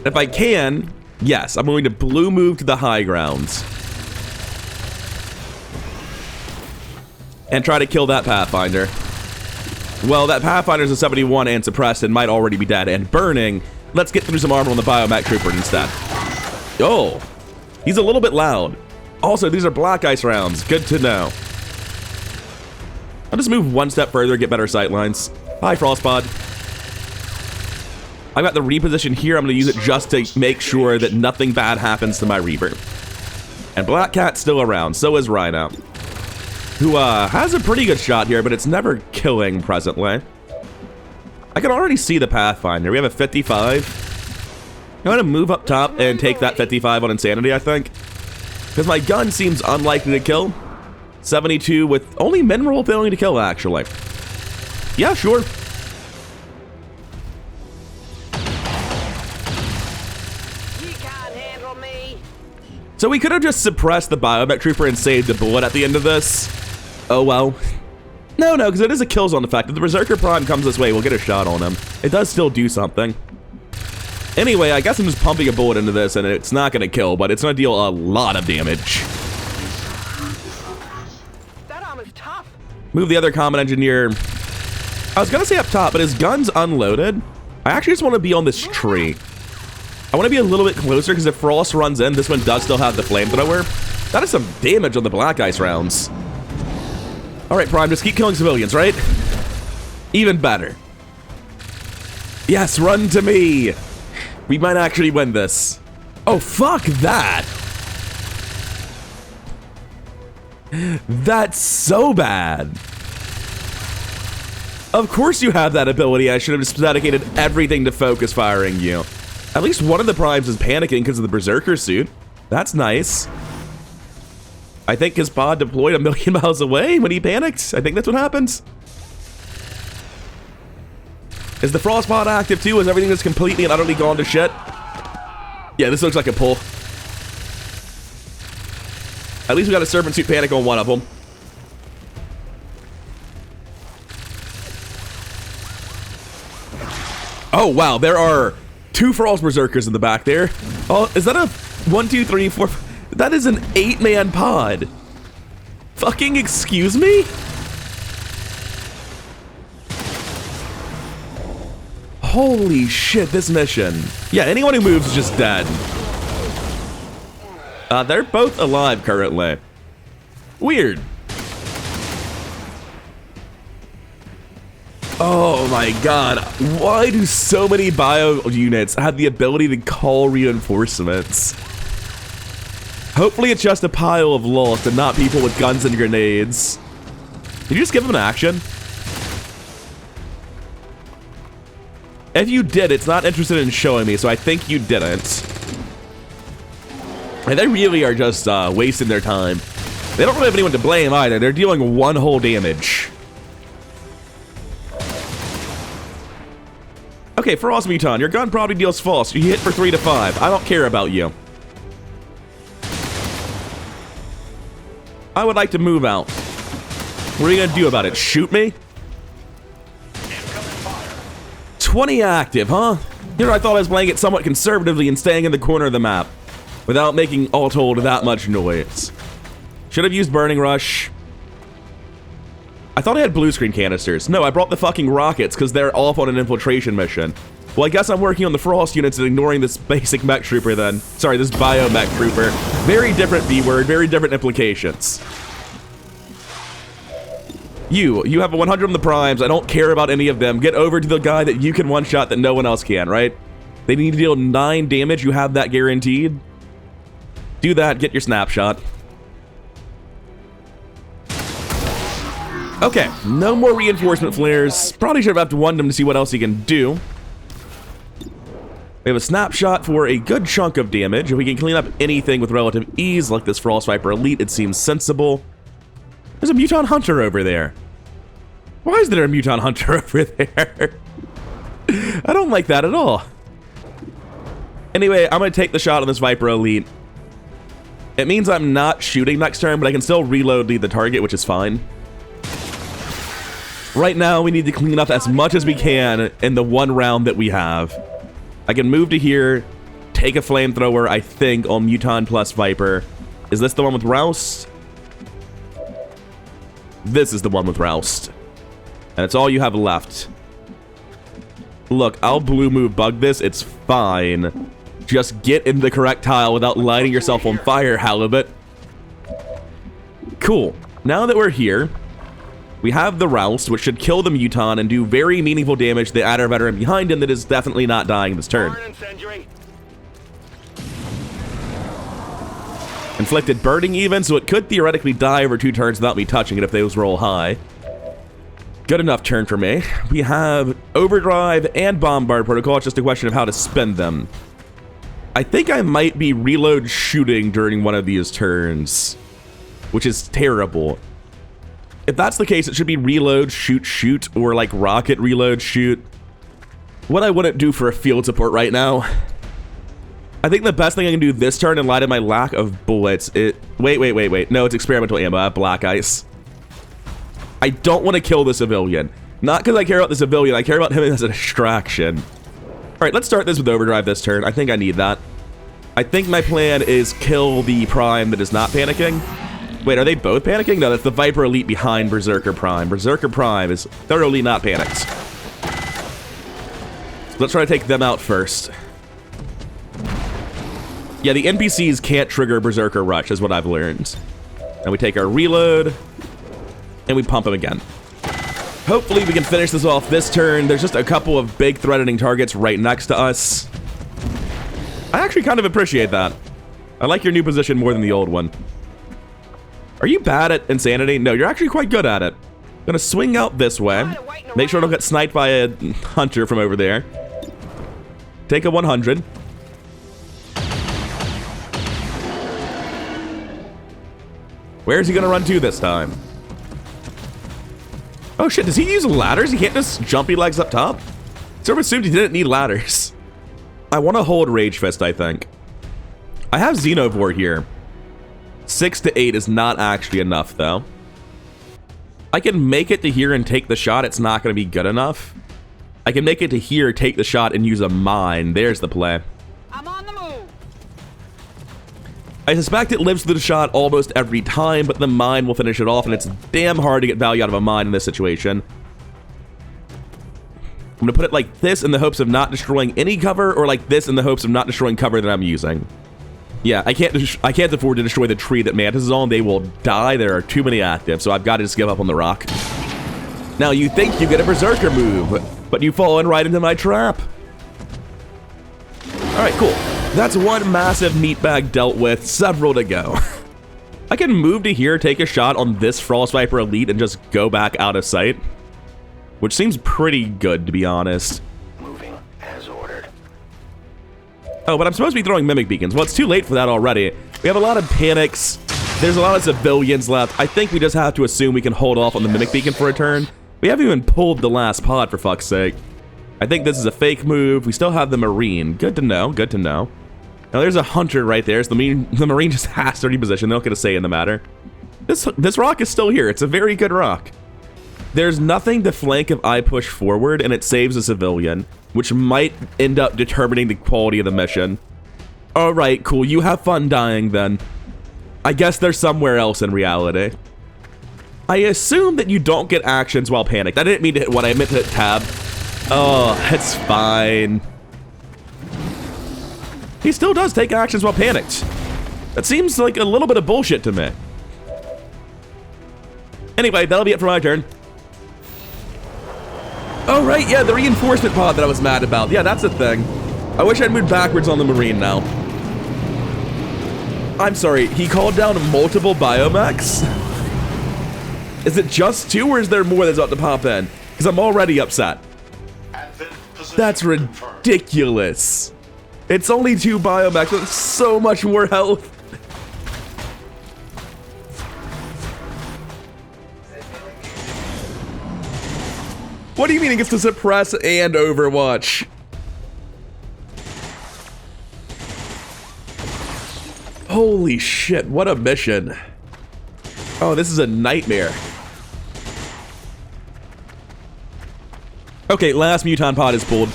If I can, yes, I'm going to blue move to the high grounds. And try to kill that Pathfinder. Well, that Pathfinder's a 71 and suppressed and might already be dead and burning. Let's get through some armor on the Biomech Trooper instead. Oh, he's a little bit loud. Also, these are black ice rounds. Good to know. I'll just move one step further, get better sight lines. Hi, Frostpod. I've got the reposition here. I'm going to use it just to make sure that nothing bad happens to my Reaper. And Black Cat's still around. So is Rhino, who has a pretty good shot here, but it's never killing presently. I can already see the Pathfinder. We have a 55. I'm going to move up top and take that 55 on Insanity, I think. Because my gun seems unlikely to kill. 72 with only mineral failing to kill, actually. Yeah, sure. So we could have just suppressed the Biomech Trooper and saved a bullet at the end of this. Oh well. No, because it is a kill zone effect. If the Berserker Prime comes this way, we'll get a shot on him. It does still do something. Anyway, I guess I'm just pumping a bullet into this, and it's not going to kill, but it's going to deal a lot of damage. That armor's tough. Move the other Common Engineer. I was going to say up top, but his gun's unloaded. I actually just want to be on this tree. I want to be a little bit closer, because if Frost runs in, this one does still have the flamethrower. That is some damage on the black ice rounds. Alright, Prime, just keep killing civilians, right? Even better. Yes, run to me! We might actually win this. Oh, fuck that! That's so bad. Of course you have that ability. I should have just dedicated everything to focus firing you. At least one of the primes is panicking because of the Berserker suit. That's nice. I think his pod deployed 1,000,000 miles away when he panicked. I think that's what happens. Is the Frost pod active too? Is everything just completely and utterly gone to shit? Yeah, this looks like a pull. At least we got a Serpent suit panic on one of them. Oh wow, there are 2 Frost Berserkers in the back there. Oh, is that a 1, 2, 3, 4? That is an 8-man pod. Fucking excuse me? Holy shit, this mission. Yeah, anyone who moves is just dead. They're both alive currently. Weird. Oh my god, why do so many bio units have the ability to call reinforcements? Hopefully it's just a pile of lost and not people with guns and grenades. Did you just give them an action? If you did, it's not interested in showing me, so I think you didn't. And they really are just wasting their time. They don't really have anyone to blame either. They're dealing 1 whole damage. Okay, Frost Muton, your gun probably deals false. You hit for 3 to 5. I don't care about you. I would like to move out. What are you gonna do about it? Shoot me? 12 20 active, huh? Here I thought I was playing it somewhat conservatively and staying in the corner of the map without making all told that much noise. Should have used Burning Rush. I thought I had blue screen canisters. No, I brought the fucking rockets because they're off on an infiltration mission. Well, I guess I'm working on the Frost units and ignoring this basic mech trooper then. Sorry, this bio mech trooper. Very different B-word, very different implications. You have a 100 on the primes. I don't care about any of them. Get over to the guy that you can one-shot that no one else can, right? They need to deal 9 damage. You have that guaranteed. Do that, get your snapshot. Okay, no more reinforcement flares. Probably should have upped him to see what else he can do. We have a snapshot for a good chunk of damage. If we can clean up anything with relative ease, like this Frost Viper Elite, it seems sensible. There's a Muton Hunter over there. Why is there a Muton Hunter over there? I don't like that at all. Anyway, I'm going to take the shot on this Viper Elite. It means I'm not shooting next turn, but I can still reload the target, which is fine. Right now, we need to clean up as much as we can in the 1 round that we have. I can move to here, take a flamethrower, I think, on Muton plus Viper. Is this the one with Roust? This is the one with Roust. And it's all you have left. Look, I'll blue move bug this, it's fine. Just get in the correct tile without lighting yourself on fire, Halibut. Cool. Now that we're here, we have the Roust, which should kill the Muton and do very meaningful damage to the outer veteran behind him that is definitely not dying this turn. Inflicted burning even, so it could theoretically die over 2 turns without me touching it if those roll high. Good enough turn for me. We have Overdrive and Bombard Protocol. It's just a question of how to spend them. I think I might be reload shooting during one of these turns, which is terrible. If that's the case, it should be reload, shoot, shoot, or like rocket, reload, shoot. What I wouldn't do for a field support right now. I think the best thing I can do this turn in light of my lack of bullets, wait. No, it's experimental ammo. I have black ice. I don't want to kill the civilian. Not because I care about the civilian, I care about him as a distraction. Alright, let's start this with overdrive this turn. I think I need that. I think my plan is kill the prime that is not panicking. Wait, are they both panicking? No, that's the Viper Elite behind Berserker Prime. Berserker Prime is thoroughly not panicked. So let's try to take them out first. Yeah, the NPCs can't trigger Berserker Rush, is what I've learned. And we take our reload, and we pump them again. Hopefully we can finish this off this turn. There's just a couple of big threatening targets right next to us. I actually kind of appreciate that. I like your new position more than the old one. Are you bad at Insanity? No, you're actually quite good at it. I'm gonna swing out this way. Make sure I don't get sniped by a hunter from over there. Take a 100. Where's he gonna run to this time? Oh shit, does he use ladders? He can't just jumpy legs up top? Sort of assumed he didn't need ladders. I want to hold Rage Fist, I think. I have Xenovore here. 6 to 8 is not actually enough, though. I can make it to here and take the shot. It's not going to be good enough. I can make it to here, take the shot, and use a mine. There's the play. I'm on the move. I suspect it lives through the shot almost every time, but the mine will finish it off, and it's damn hard to get value out of a mine in this situation. I'm going to put it like this in the hopes of not destroying any cover, or like this in the hopes of not destroying cover that I'm using. Yeah, I can't afford to destroy the tree that Mantis is on. They will die. There are too many active, so I've got to just give up on the rock. Now, you think you get a Berserker move, but you've fallen right into my trap. Alright, cool. That's one massive meatbag dealt with, several to go. I can move to here, take a shot on this Frost Viper Elite, and just go back out of sight. Which seems pretty good, to be honest. Moving as ordered. Oh, but I'm supposed to be throwing Mimic Beacons. Well, it's too late for that already. We have a lot of panics. There's a lot of civilians left. I think we just have to assume we can hold off on the Mimic Beacon for a turn. We haven't even pulled the last pod, for fuck's sake. I think this is a fake move. We still have the Marine. Good to know, good to know. Now, there's a Hunter right there. So the Marine just has to reposition. They don't get a say in the matter. This rock is still here. It's a very good rock. There's nothing to flank if I push forward, and it saves a civilian, which might end up determining the quality of the mission. Alright, cool. You have fun dying, then. I guess they're somewhere else in reality. I assume that you don't get actions while panicked. I didn't mean to hit what I meant to hit tab. Oh, it's fine. He still does take actions while panicked. That seems like a little bit of bullshit to me. Anyway, that'll be it for my turn. Oh, right, yeah, the reinforcement pod that I was mad about. Yeah, that's a thing. I wish I'd moved backwards on the Marine now. I'm sorry, he called down multiple biomechs? Is it just 2, or is there more that's about to pop in? Because I'm already upset. That's ridiculous. It's only 2 biomechs with so much more health. What do you mean it gets to suppress and overwatch? Holy shit, what a mission. Oh, this is a nightmare. Okay, last Muton pod is pulled.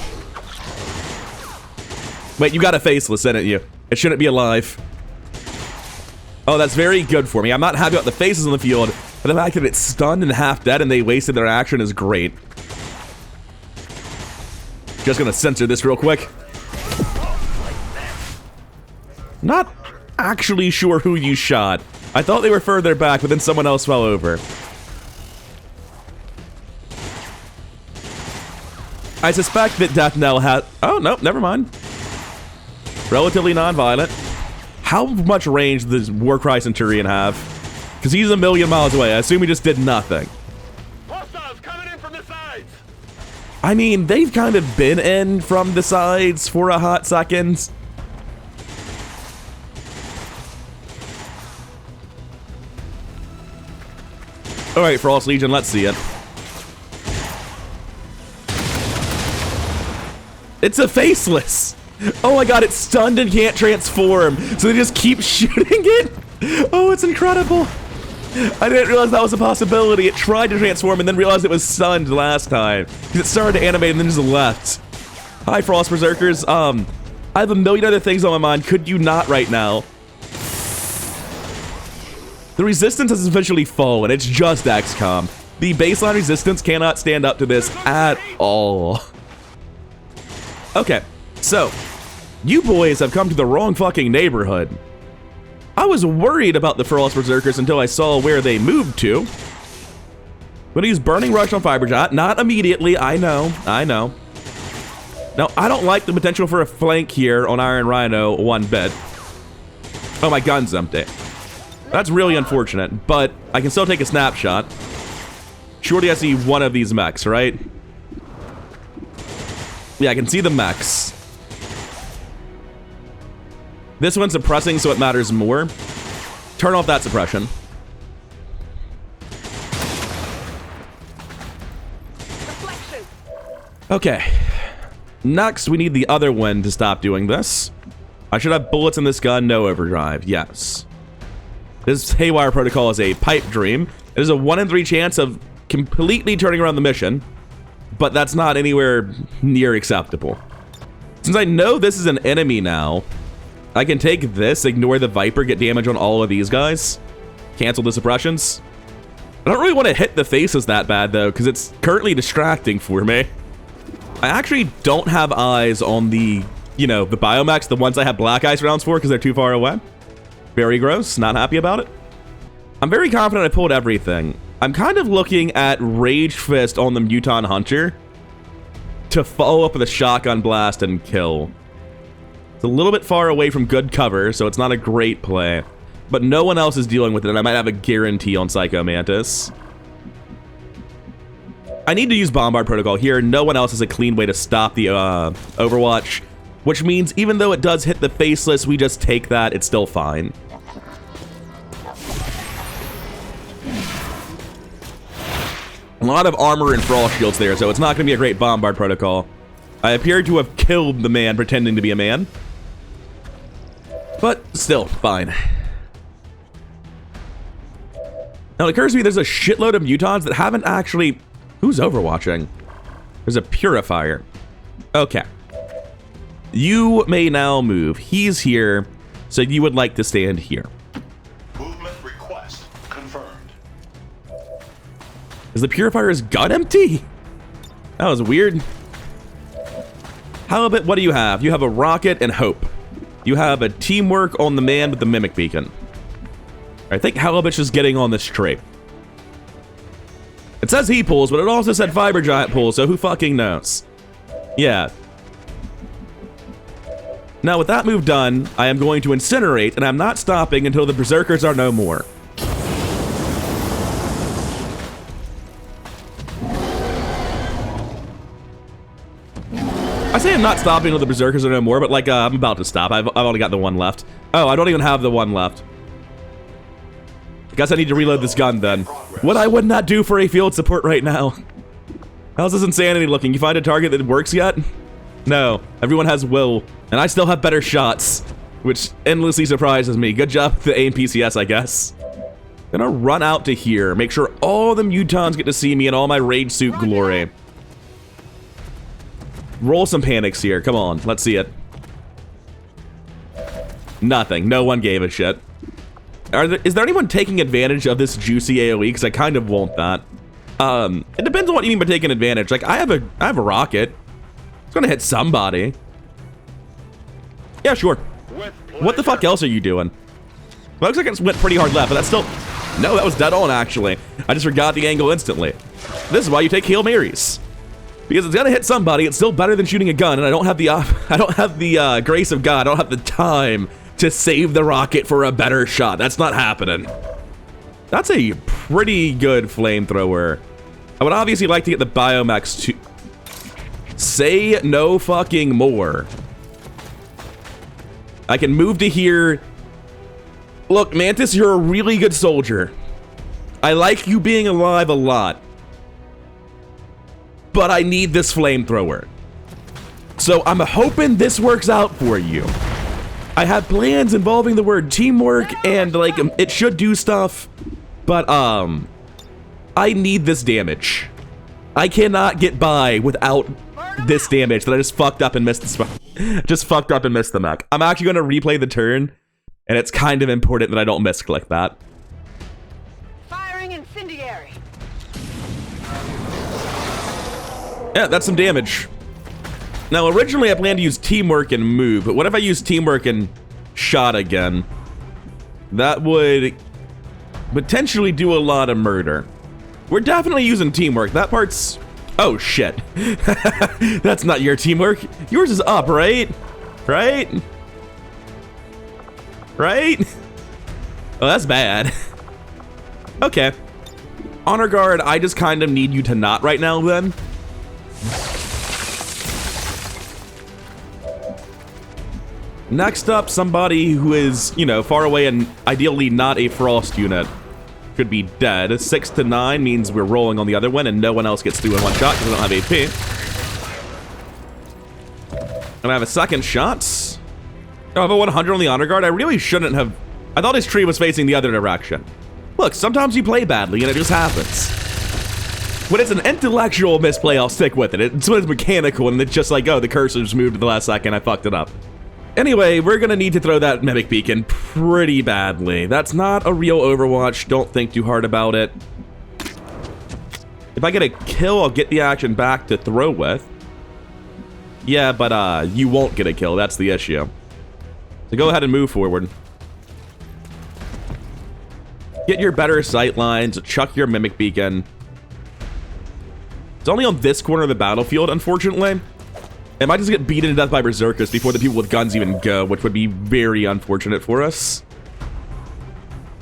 Wait, you got a faceless, didn't you? It shouldn't be alive. Oh, that's very good for me. I'm not happy about the faces on the field, but the fact that it's stunned and half dead and they wasted their action is great. Just gonna censor this real quick. Not actually sure who you shot. I thought they were further back, but then someone else fell over. I suspect that Death Knell has... Oh, no, never mind. Relatively non-violent. How much range does Warcry Centurion have? Because he's a million miles away. I assume he just did nothing. Hostiles coming in from the sides. I mean, they've kind of been in from the sides for a hot second. Alright, Frost Legion, let's see it. It's a faceless! Oh my god, it's stunned and can't transform, so they just keep shooting it? Oh, it's incredible! I didn't realize that was a possibility. It tried to transform and then realized it was stunned last time. Because it started to animate and then just left. Hi, Frost Berserkers. I have a million other things on my mind. Could you not right now? The resistance has officially fallen. It's just XCOM. The baseline resistance cannot stand up to this at all. Okay, so you boys have come to the wrong fucking neighborhood. I was worried about the Frost Berserkers until I saw where they moved to. But he's Burning Rush on Fiberjot. Not immediately, I know. Now, I don't like the potential for a flank here on Iron Rhino one bit. Oh, my gun's empty. That's really unfortunate, but I can still take a snapshot. Surely I see one of these mechs, right? Yeah, I can see the mechs. This one's suppressing, so it matters more. Turn off that suppression. Reflection. Okay. Next, we need the other one to stop doing this. I should have bullets in this gun, no overdrive. Yes. This Haywire Protocol is a pipe dream. It is a 1 in 3 chance of completely turning around the mission, but that's not anywhere near acceptable. Since I know this is an enemy now, I can take this, ignore the Viper, get damage on all of these guys, cancel the suppressions. I don't really want to hit the faces that bad, though, because it's currently distracting for me. I actually don't have eyes on the, you know, the biomechs, the ones I have black ice rounds for, because they're too far away. Very gross, not happy about it. I'm very confident I pulled everything. I'm kind of looking at Rage Fist on the Muton Hunter to follow up with a shotgun blast and kill. It's a little bit far away from good cover, so it's not a great play. But no one else is dealing with it, and I might have a guarantee on Psycho Mantis. I need to use Bombard Protocol here. No one else has a clean way to stop the Overwatch, which means even though it does hit the faceless, we just take that, it's still fine. A lot of armor and frost shields there, so it's not going to be a great Bombard Protocol. I appear to have killed the man pretending to be a man. But still, fine. Now, it occurs to me there's a shitload of mutons that haven't actually Who's overwatching? There's a purifier. Okay. You may now move. He's here, so you would like to stand here. Movement request confirmed. Is the purifier's gun empty? That was weird. Halibut, what do you have? You have a rocket and hope. You have a teamwork on the man with the mimic beacon. I think Halibut's just getting on this tree. It says he pulls, but it also said Fiber Giant pulls, so who fucking knows? Yeah. Now, with that move done, I am going to incinerate, and I'm not stopping until the Berserkers are no more. I say I'm not stopping until the Berserkers are no more, but like, I'm about to stop. I've only got the one left. Oh, I don't even have the one left. Guess I need to reload this gun then. What I would not do for a field support right now. How's this insanity looking? You find a target that works yet? No, everyone has will, and I still have better shots, which endlessly surprises me. Good job with the aim PCS, I guess. Gonna run out to here, make sure all the mutons get to see me in all my rage suit glory. Roll some panics here, come on, let's see it. Nothing, no one gave a shit. Is there anyone taking advantage of this juicy AoE? Because I kind of want that. It depends on what you mean by taking advantage. Like, I have a rocket. It's gonna hit somebody. Yeah, sure. What the fuck else are you doing? Well, looks like it went pretty hard left, but that's still... No, that was dead on, actually. I just forgot the angle instantly. This is why you take Hail Marys. Because it's gonna hit somebody, it's still better than shooting a gun, and I don't have the grace of God, I don't have the time to save the rocket for a better shot. That's not happening. That's a pretty good flamethrower. I would obviously like to get the Biomax to... Say no fucking more. I can move to here. Look, Mantis, you're a really good soldier. I like you being alive a lot. But I need this flamethrower. So I'm hoping this works out for you. I have plans involving the word teamwork and like it should do stuff, but I need this damage. I cannot get by without this damage that I just fucked up and missed the mech. I'm actually going to replay the turn, and it's kind of important that I don't misclick that. Firing incendiary. Yeah, that's some damage. Now, originally I planned to use teamwork and move, but what if I use teamwork and shot again? That would potentially do a lot of murder. We're definitely using teamwork. That part's... Oh, shit. That's not your teamwork. Yours is up, right? Right? Right? Oh, that's bad. Okay. Honor Guard, I just kind of need you to not right now, then. Next up, somebody who is, you know, far away and ideally not a Frost unit. Could be dead. 6 to 9 means we're rolling on the other one and no one else gets through in one shot because I don't have AP. And I have a second shot. Oh, I have a 100 on the Honor Guard. I really shouldn't have... I thought his tree was facing the other direction. Look, sometimes you play badly and it just happens. When it's an intellectual misplay, I'll stick with it. It's when it's mechanical and it's just like, oh, the cursor's moved at the last second, I fucked it up. Anyway, we're gonna need to throw that Mimic Beacon pretty badly. That's not a real Overwatch, don't think too hard about it. If I get a kill, I'll get the action back to throw with. Yeah, but you won't get a kill, that's the issue. So go ahead and move forward. Get your better sight lines, chuck your Mimic Beacon. It's only on this corner of the battlefield, unfortunately. It might just get beaten to death by Berserkers before the people with guns even go, which would be very unfortunate for us.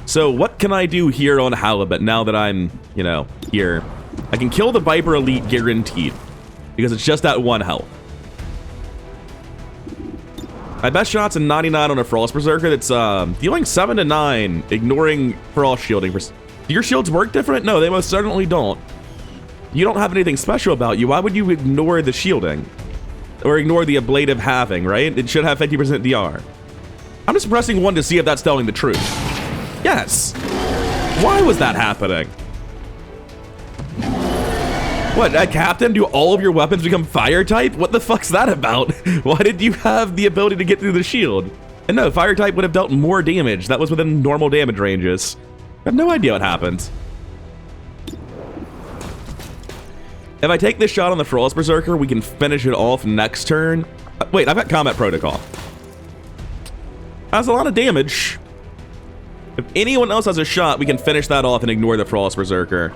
So what can I do here on Halibut now that I'm, you know, here? I can kill the Viper Elite guaranteed, because it's just at 1 health. My best shot's a 99 on a Frost Berserker that's dealing 7 to 9, ignoring Frost shielding. Do your shields work different? No, they most certainly don't. You don't have anything special about you. Why would you ignore the shielding? Or ignore the ablative halving, right? It should have 50% DR. I'm just pressing 1 to see if that's telling the truth. Yes. Why was that happening? What, Captain? Do all of your weapons become fire type? What the fuck's that about? Why did you have the ability to get through the shield? And no, fire type would have dealt more damage. That was within normal damage ranges. I have no idea what happened. If I take this shot on the Frost Berserker, we can finish it off next turn. Wait, I've got Combat Protocol. That's a lot of damage. If anyone else has a shot, we can finish that off and ignore the Frost Berserker.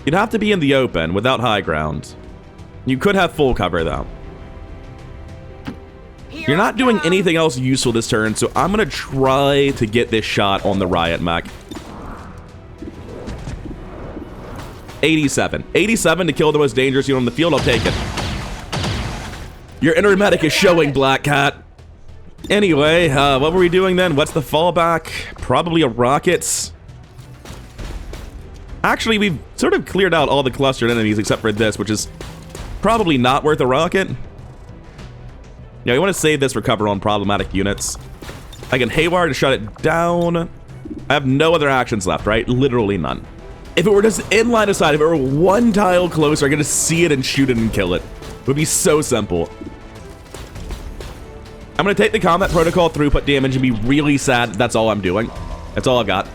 You'd have to be in the open without high ground. You could have full cover, though. You're not doing anything else useful this turn, so I'm going to try to get this shot on the Riot Mech. 87. 87 to kill the most dangerous unit on the field. I'll take it. Your inner medic is showing, Black Cat. Anyway, what were we doing then? What's the fallback? Probably a rocket. Actually, we've sort of cleared out all the clustered enemies except for this, which is probably not worth a rocket. Yeah, we want to save this for cover on problematic units. I can haywire to shut it down. I have no other actions left, right? Literally none. If it were just in line of sight, if it were one tile closer, I could just see it and shoot it and kill it. It would be so simple. I'm going to take the Combat Protocol throughput damage and be really sad that that's all I'm doing. That's all I've got.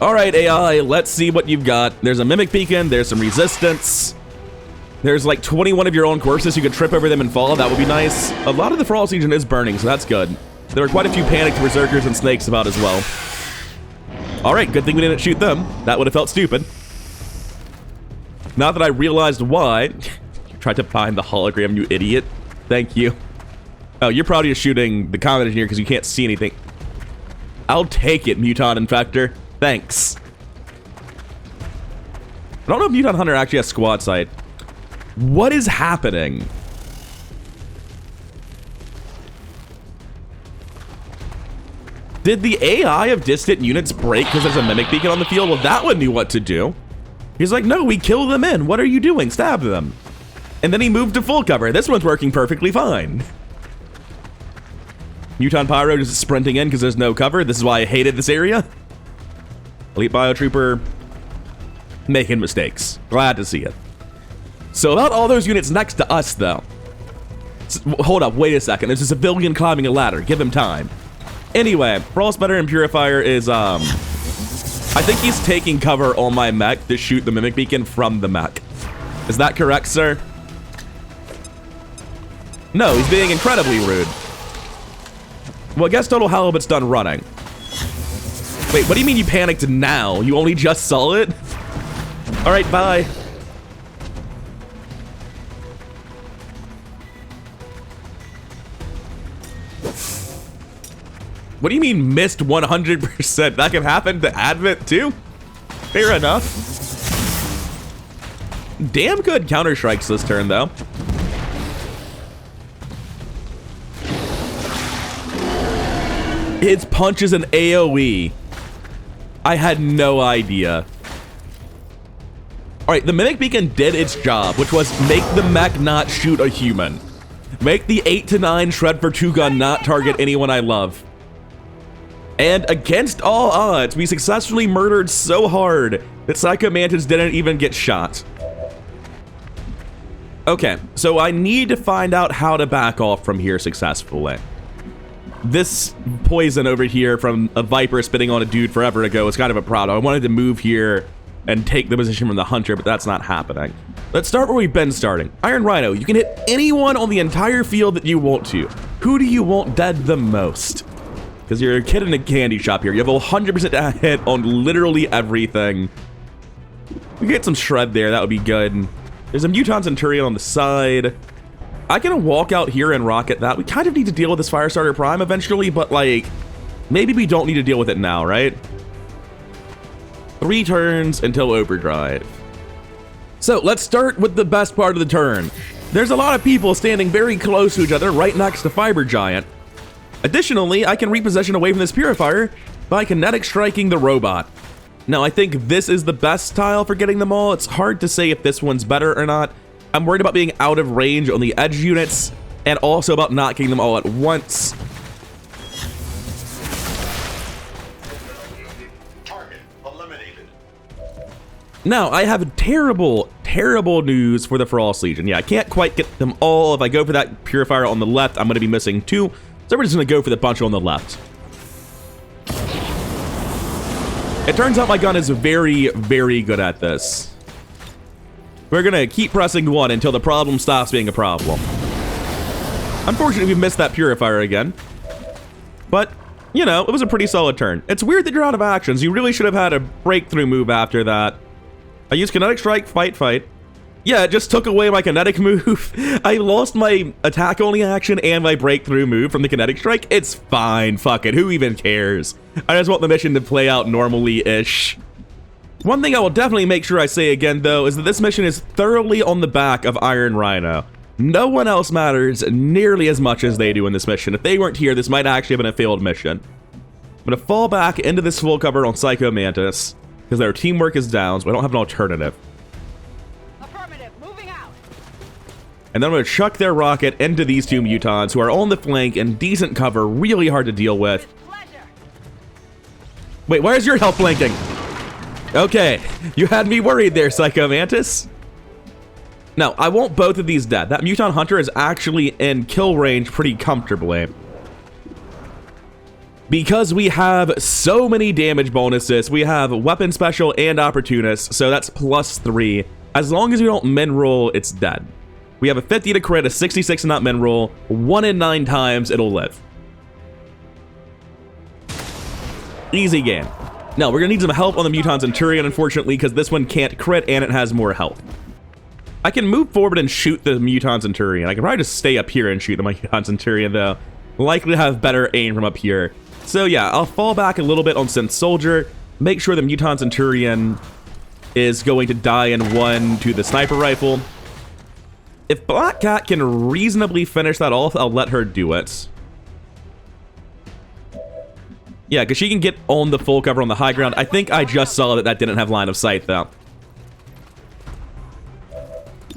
Alright, AI, let's see what you've got. There's a Mimic Beacon, there's some resistance. There's like 21 of your own corpses, you could trip over them and fall, that would be nice. A lot of the Frost Legion is burning, so that's good. There are quite a few panicked Berserkers and Snakes about as well. Alright, good thing we didn't shoot them. That would have felt stupid. Not that I realized why. You tried to find the hologram, you idiot. Thank you. Oh, you're probably just shooting the Combat Engineer because you can't see anything. I'll take it, Mutant Infector. Thanks. I don't know if Mutant Hunter actually has squad sight. What is happening? Did the AI of distant units break because there's a Mimic Beacon on the field? Well, that one knew what to do. He's like, no, we kill them in. What are you doing? Stab them. And then he moved to full cover. This one's working perfectly fine. Mutant Pyro just sprinting in because there's no cover. This is why I hated this area. Elite Biotrooper making mistakes. Glad to see it. So about all those units next to us, though. Hold up, wait a second. There's a civilian climbing a ladder. Give him time. Anyway, Frostbiter and Purifier is, I think he's taking cover on my mech to shoot the Mimic Beacon from the mech. Is that correct, sir? No, he's being incredibly rude. Well, I guess Total Halibut's done running. Wait, what do you mean you panicked now? You only just saw it? Alright, bye. What do you mean missed 100%? That can happen to Advent too? Fair enough. Damn good counter strikes this turn though. Its punch is an AoE. I had no idea. Alright, the Mimic Beacon did its job, which was make the mech not shoot a human. Make the 8 to 9 Shred for 2-gun not target anyone I love. And against all odds, we successfully murdered so hard that Psycho Mantis didn't even get shot. Okay, so I need to find out how to back off from here successfully. This poison over here from a Viper spitting on a dude forever ago is kind of a problem. I wanted to move here and take the position from the Hunter, but that's not happening. Let's start where we've been starting. Iron Rhino, you can hit anyone on the entire field that you want to. Who do you want dead the most? Because you're a kid in a candy shop here. You have a 100% hit on literally everything. We get some shred there, that would be good. There's a Mutant Centurion on the side. I can walk out here and rocket that. We kind of need to deal with this Firestarter Prime eventually, but like, maybe we don't need to deal with it now, right? 3 turns until overdrive. So let's start with the best part of the turn. There's a lot of people standing very close to each other right next to Fiber Giant. Additionally, I can reposition away from this Purifier by kinetic striking the robot. Now, I think this is the best tile for getting them all. It's hard to say if this one's better or not. I'm worried about being out of range on the edge units, and also about not getting them all at once. eliminated. Now, I have terrible, terrible news for the Frost Legion. Yeah, I can't quite get them all. If I go for that Purifier on the left, I'm going to be missing 2. So we're just going to go for the bunch on the left. It turns out my gun is very, very good at this. We're going to keep pressing 1 until the problem stops being a problem. Unfortunately, we missed that Purifier again. But, you know, it was a pretty solid turn. It's weird that you're out of actions. You really should have had a breakthrough move after that. I used Kinetic Strike, fight. Yeah, it just took away my kinetic move. I lost my attack-only action and my breakthrough move from the Kinetic Strike. It's fine, fuck it, who even cares? I just want the mission to play out normally-ish. One thing I will definitely make sure I say again, though, is that this mission is thoroughly on the back of Iron Rhino. No one else matters nearly as much as they do in this mission. If they weren't here, this might actually have been a failed mission. I'm going to fall back into this full cover on Psycho Mantis, because their teamwork is down, so I don't have an alternative. Affirmative, moving out. And then I'm going to chuck their rocket into these 2 mutons who are on the flank in decent cover, really hard to deal with. Pleasure. Wait, why is your health blinking? Okay, you had me worried there, Psycho Mantis. Now, I want both of these dead. That Muton Hunter is actually in kill range pretty comfortably. Because we have so many damage bonuses, we have Weapon Special and Opportunist, so that's +3. As long as we don't min roll, it's dead. We have a 50 to crit, a 66 to not min roll, 1 in 9 times it'll live. Easy game. Now, we're gonna need some help on the Muton Centurion, unfortunately, because this one can't crit and it has more health. I can move forward and shoot the Muton Centurion. I can probably just stay up here and shoot the Muton Centurion, though. Likely to have better aim from up here. So yeah, I'll fall back a little bit on Synth Soldier, make sure the Muton Centurion is going to die in 1 to the Sniper Rifle. If Black Cat can reasonably finish that off, I'll let her do it. Yeah, because she can get on the full cover on the high ground. I think I just saw that that didn't have line of sight, though.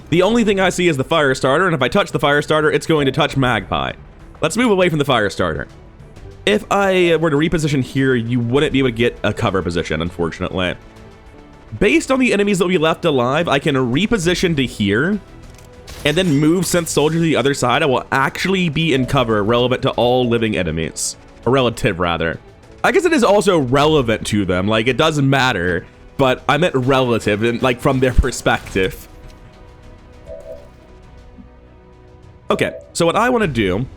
The only thing I see is the fire starter, and if I touch the fire starter, it's going to touch Magpie. Let's move away from the fire starter. If I were to reposition here, you wouldn't be able to get a cover position, unfortunately. Based on the enemies that we left alive, I can reposition to here, and then move Synth Soldier to the other side. I will actually be in cover relevant to all living enemies. Or relative, rather. I guess it is also relevant to them, like, it doesn't matter, but I meant relative, and like, from their perspective. Okay, so what I want to do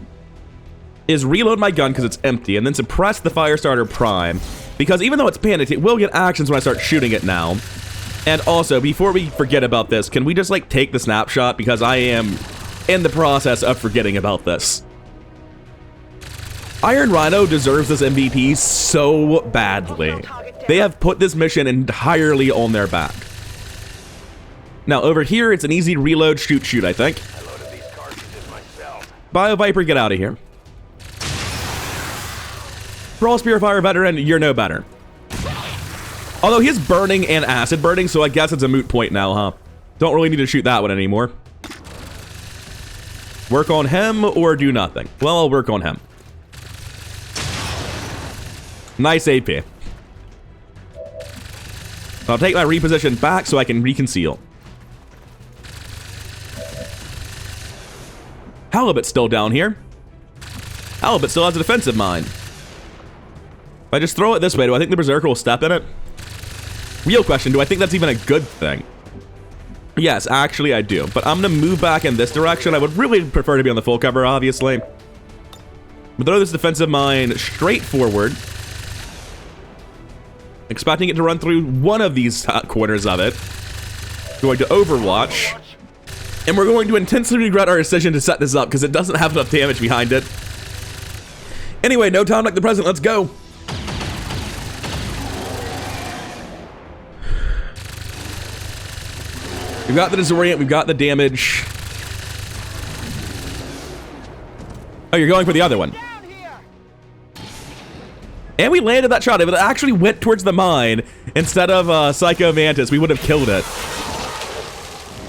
is reload my gun because it's empty, and then suppress the Firestarter Prime, because even though it's panicked, it will get actions when I start shooting it now. And also, before we forget about this, can we just, like, take the snapshot, because I am in the process of forgetting about this. Iron Rhino deserves this MVP so badly. They have put this mission entirely on their back. Now, over here, it's an easy reload, shoot, I think. I loaded these cartridges myself. Bio Viper, get out of here. Frost Purifier veteran, you're no better. Although he is burning and acid burning, so I guess it's a moot point now, huh? Don't really need to shoot that one anymore. Work on him or do nothing? Well, I'll work on him. Nice AP. I'll take my reposition back so I can reconceal. Halibut's still down here. Halibut still has a defensive mine. If I just throw it this way, do I think the Berserker will step in it? Real question, do I think that's even a good thing? Yes, actually I do. But I'm going to move back in this direction. I would really prefer to be on the full cover, obviously. But throw this defensive mine straight forward. Expecting it to run through one of these corners of it. Going to Overwatch. And we're going to intensely regret our decision to set this up because it doesn't have enough damage behind it. Anyway, no time like the present. Let's go. We've got the disorient. We've got the damage. Oh, you're going for the other one. And we landed that shot. If it actually went towards the mine instead of Psycho Mantis, we would have killed it.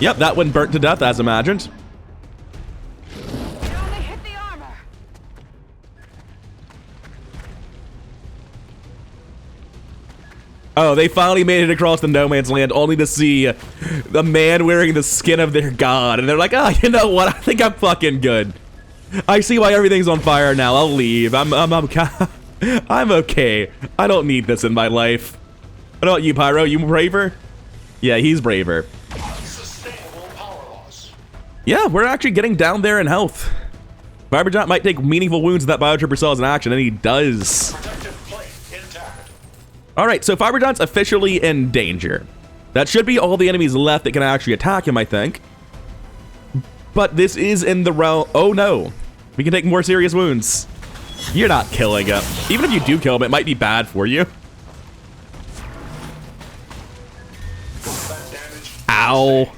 Yep, that one burnt to death as imagined. Only hit the armor. Oh, they finally made it across the no man's land, only to see the man wearing the skin of their god. And they're like, oh, you know what? I think I'm fucking good. I see why everything's on fire now. I'll leave. I'm okay. I don't need this in my life. What about you, Pyro? You braver? Yeah, he's braver. Unsustainable power loss. Yeah, we're actually getting down there in health. Fiber Giant might take meaningful wounds that Biotrooper saw in action, and he does. Protective plate intact. Alright, so Fiber Giant's officially in danger. That should be all the enemies left that can actually attack him, I think. But this is in the realm... Oh no. We can take more serious wounds. You're not killing him. Even if you do kill him, it might be bad for you. Ow.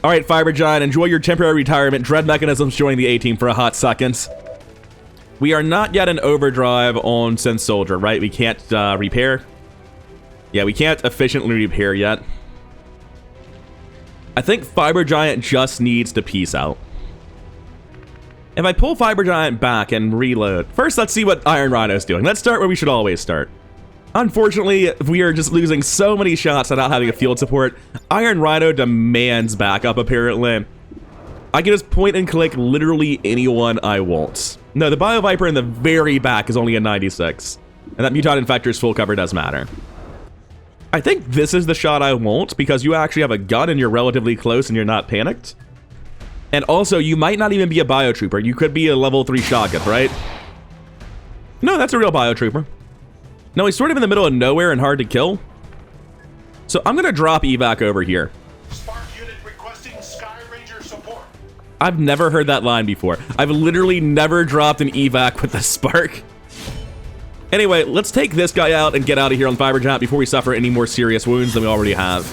Alright, Fiber Giant, enjoy your temporary retirement. Dread Mechanisms joining the A-Team for a hot second. We are not yet in overdrive on Synth Soldier, right? We can't repair. Yeah, we can't efficiently repair yet. I think Fiber Giant just needs to peace out. If I pull Fiber Giant back and reload... First, let's see what Iron Rhino's doing. Let's start where we should always start. Unfortunately, we are just losing so many shots without having a field support. Iron Rhino demands backup, apparently. I can just point and click literally anyone I want. No, the Bio Viper in the very back is only a 96. And that Mutant Infector's full cover does matter. I think this is the shot I want, because you actually have a gun and you're relatively close and you're not panicked. And also, you might not even be a Biotrooper. You could be a level 3 shotgun, right? No, that's a real Biotrooper. No, he's sort of in the middle of nowhere and hard to kill. So I'm gonna drop evac over here. Spark unit requesting Sky Ranger support. I've never heard that line before. I've literally never dropped an evac with a spark. Anyway, let's take this guy out and get out of here on Fiber Giant before we suffer any more serious wounds than we already have.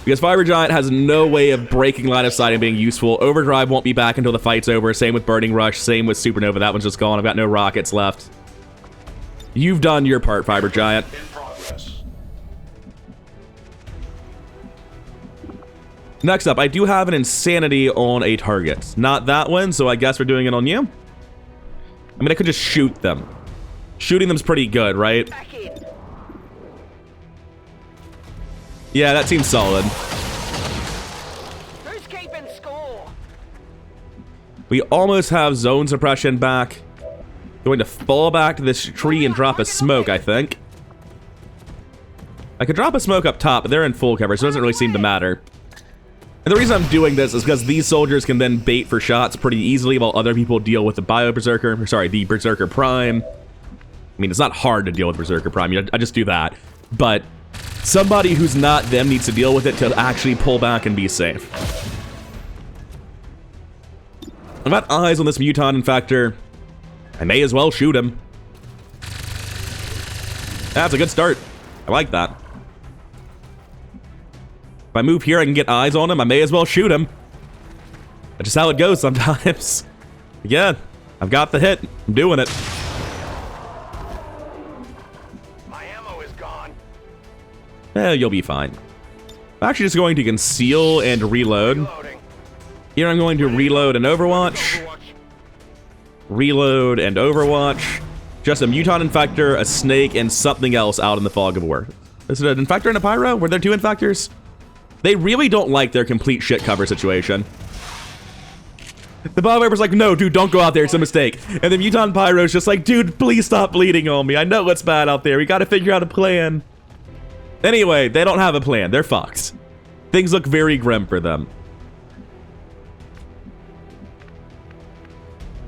Because Fiber Giant has no way of breaking line of sight and being useful. Overdrive won't be back until the fight's over. Same with Burning Rush. Same with Supernova. That one's just gone. I've got no rockets left. You've done your part, Fiber Giant. In progress. Next up, I do have an Insanity on a target. Not that one, so I guess we're doing it on you. I mean, I could just shoot them. Shooting them's pretty good, right? Back in. Yeah, that seems solid. Who's keeping score? We almost have zone suppression back. Going to fall back to this tree and drop a smoke, I think. I could drop a smoke up top, but they're in full cover, so it doesn't really seem to matter. And the reason I'm doing this is because these soldiers can then bait for shots pretty easily while other people deal with the Bio-Berserker, sorry, the Berserker Prime. I mean, it's not hard to deal with Berserker Prime, I just do that. But somebody who's not them needs to deal with it to actually pull back and be safe. I've got eyes on this Mutant Infector. I may as well shoot him. That's a good start. I like that. If I move here, I can get eyes on him. I may as well shoot him. That's just how it goes sometimes. Yeah, I've got the hit. I'm doing it. My ammo is gone. You'll be fine. I'm actually just going to conceal and reload. Reloading. Here I'm going to reload and Overwatch. Reload and Overwatch. Just a Mutant Infector, a Snake, and something else out in the fog of war. Is it an Infector and a Pyro? Were there 2 Infectors? They really don't like their complete shit cover situation. The Bio Viper's like, no, dude, don't go out there. It's a mistake. And the Mutant Pyro's just like, dude, please stop bleeding on me. I know what's bad out there. We gotta figure out a plan. Anyway, they don't have a plan. They're fucked. Things look very grim for them.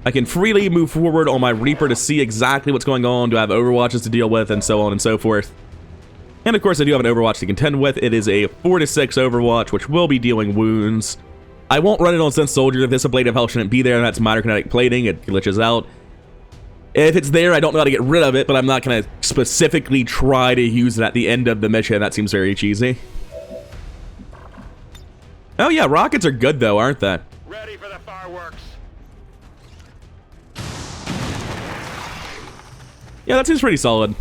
I can freely move forward on my Reaper to see exactly what's going on, do I have Overwatches to deal with, and so on and so forth. And of course, I do have an Overwatch to contend with. It is a 4-6 Overwatch, which will be dealing wounds. I won't run it on Synth Soldier if this Ablative Health shouldn't be there, and that's minor kinetic plating. It glitches out. If it's there, I don't know how to get rid of it, but I'm not going to specifically try to use it at the end of the mission. That seems very cheesy. Oh yeah, rockets are good though, aren't they? Ready for the fireworks. Yeah, that seems pretty solid.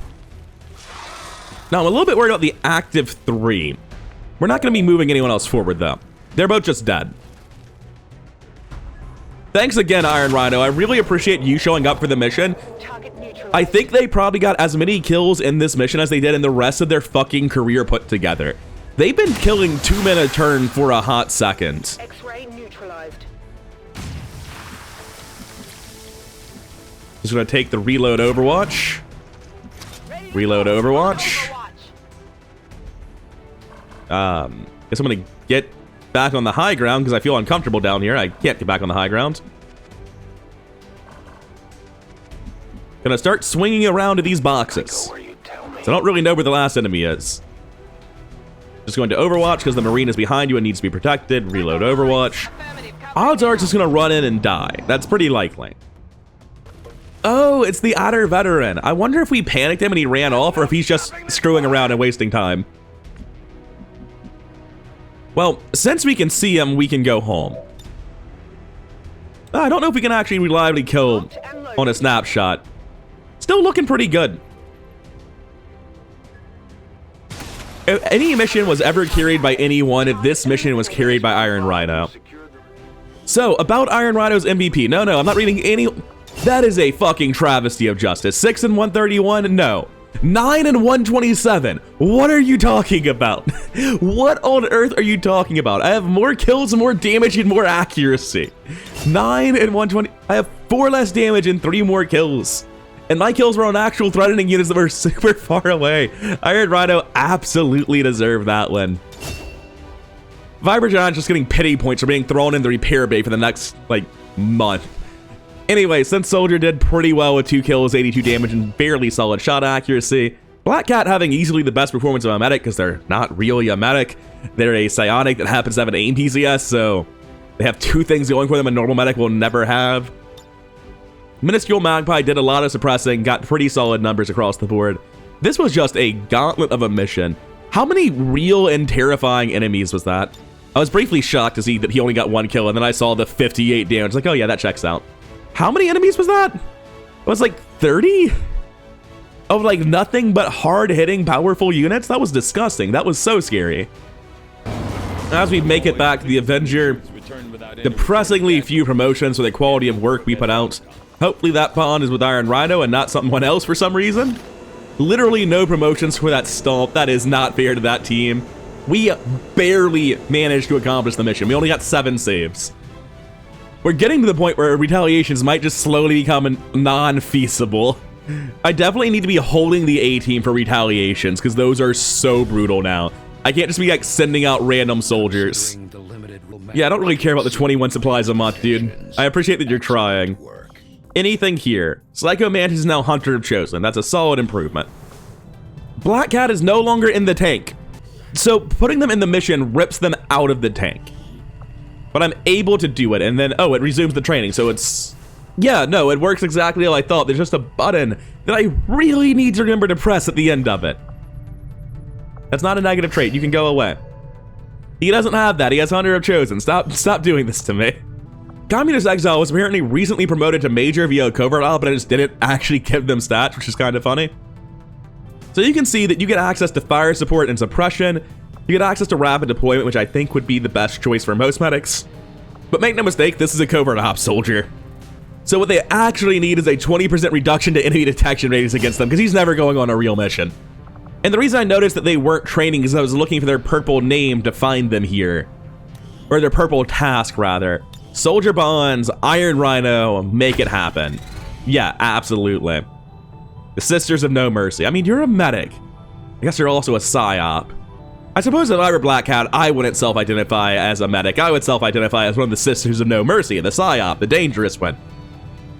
Now, I'm a little bit worried about the active 3. We're not going to be moving anyone else forward, though. They're both just dead. Thanks again, Iron Rhino. I really appreciate you showing up for the mission. Target neutralized. I think they probably got as many kills in this mission as they did in the rest of their fucking career put together. They've been killing 2 men a turn for a hot second. X-ray neutralized. Just gonna take the reload Overwatch. Reload Overwatch. Guess I'm gonna get back on the high ground because I feel uncomfortable down here. I can't get back on the high ground. Gonna start swinging around to these boxes. So I don't really know where the last enemy is. Just going to Overwatch because the Marine is behind you and needs to be protected. Reload Overwatch. Odds are it's just gonna run in and die. That's pretty likely. Oh, it's the Adder veteran. I wonder if we panicked him and he ran off or if he's just screwing around and wasting time. Well, since we can see him, we can go home. I don't know if we can actually reliably kill on a snapshot. Still looking pretty good. If any mission was ever carried by anyone, this mission was carried by Iron Rhino. So, about Iron Rhino's MVP. No, I'm not reading any... That is a fucking travesty of justice. 6 and 131? No. 9 and 127. What are you talking about? What on earth are you talking about? I have more kills, more damage, and more accuracy. 9 and 120. I have 4 less damage and 3 more kills. And my kills were on actual threatening units that were super far away. Iron Rhino absolutely deserved that win. Vibrajon's just getting pity points for being thrown in the repair bay for the next, like, month. Anyway, since Soldier did pretty well with 2 kills, 82 damage, and fairly solid shot accuracy, Black Cat having easily the best performance of a medic because they're not really a medic. They're a psionic that happens to have an aim PCS, so they have 2 things going for them a normal medic will never have. Minuscule Magpie did a lot of suppressing, got pretty solid numbers across the board. This was just a gauntlet of a mission. How many real and terrifying enemies was that? I was briefly shocked to see that he only got 1 kill, and then I saw the 58 damage. Like, oh yeah, that checks out. How many enemies was that? It was like 30? Of like nothing but hard-hitting, powerful units? That was disgusting. That was so scary. As we make it back to the Avenger, depressingly few promotions for the quality of work we put out. Hopefully that pawn is with Iron Rhino and not someone else for some reason. Literally no promotions for that stomp. That is not fair to that team. We barely managed to accomplish the mission. We only got 7 saves. We're getting to the point where retaliations might just slowly become non-feasible. I definitely need to be holding the A team for retaliations because those are so brutal now. I can't just be like sending out random soldiers. Yeah, I don't really care about the 21 supplies a month, dude. I appreciate that you're trying. Anything here. Psycho Mantis is now Hunter of Chosen. That's a solid improvement. Black Cat is no longer in the tank. So putting them in the mission rips them out of the tank. But I'm able to do it, and then, oh, it resumes the training, so it's... Yeah, no, it works exactly how I thought. There's just a button that I really need to remember to press at the end of it. That's not a negative trait. You can go away. He doesn't have that. He has Hunter of Chosen. Stop doing this to me. Communist Exile was apparently recently promoted to Major via Covert, but I just didn't actually give them stats, which is kind of funny. So you can see that you get access to fire support and suppression. You get access to rapid deployment, which I think would be the best choice for most medics. But make no mistake, this is a covert ops soldier. So what they actually need is a 20% reduction to enemy detection ratings against them, because he's never going on a real mission. And the reason I noticed that they weren't training is I was looking for their purple name to find them here. Or their purple task, rather. Soldier Bonds, Iron Rhino, make it happen. Yeah, absolutely. The Sisters of No Mercy. I mean, you're a medic. I guess you're also a psyop. I suppose if I were Black Cat, I wouldn't self-identify as a medic. I would self-identify as one of the Sisters of No Mercy, the psyop, the dangerous one.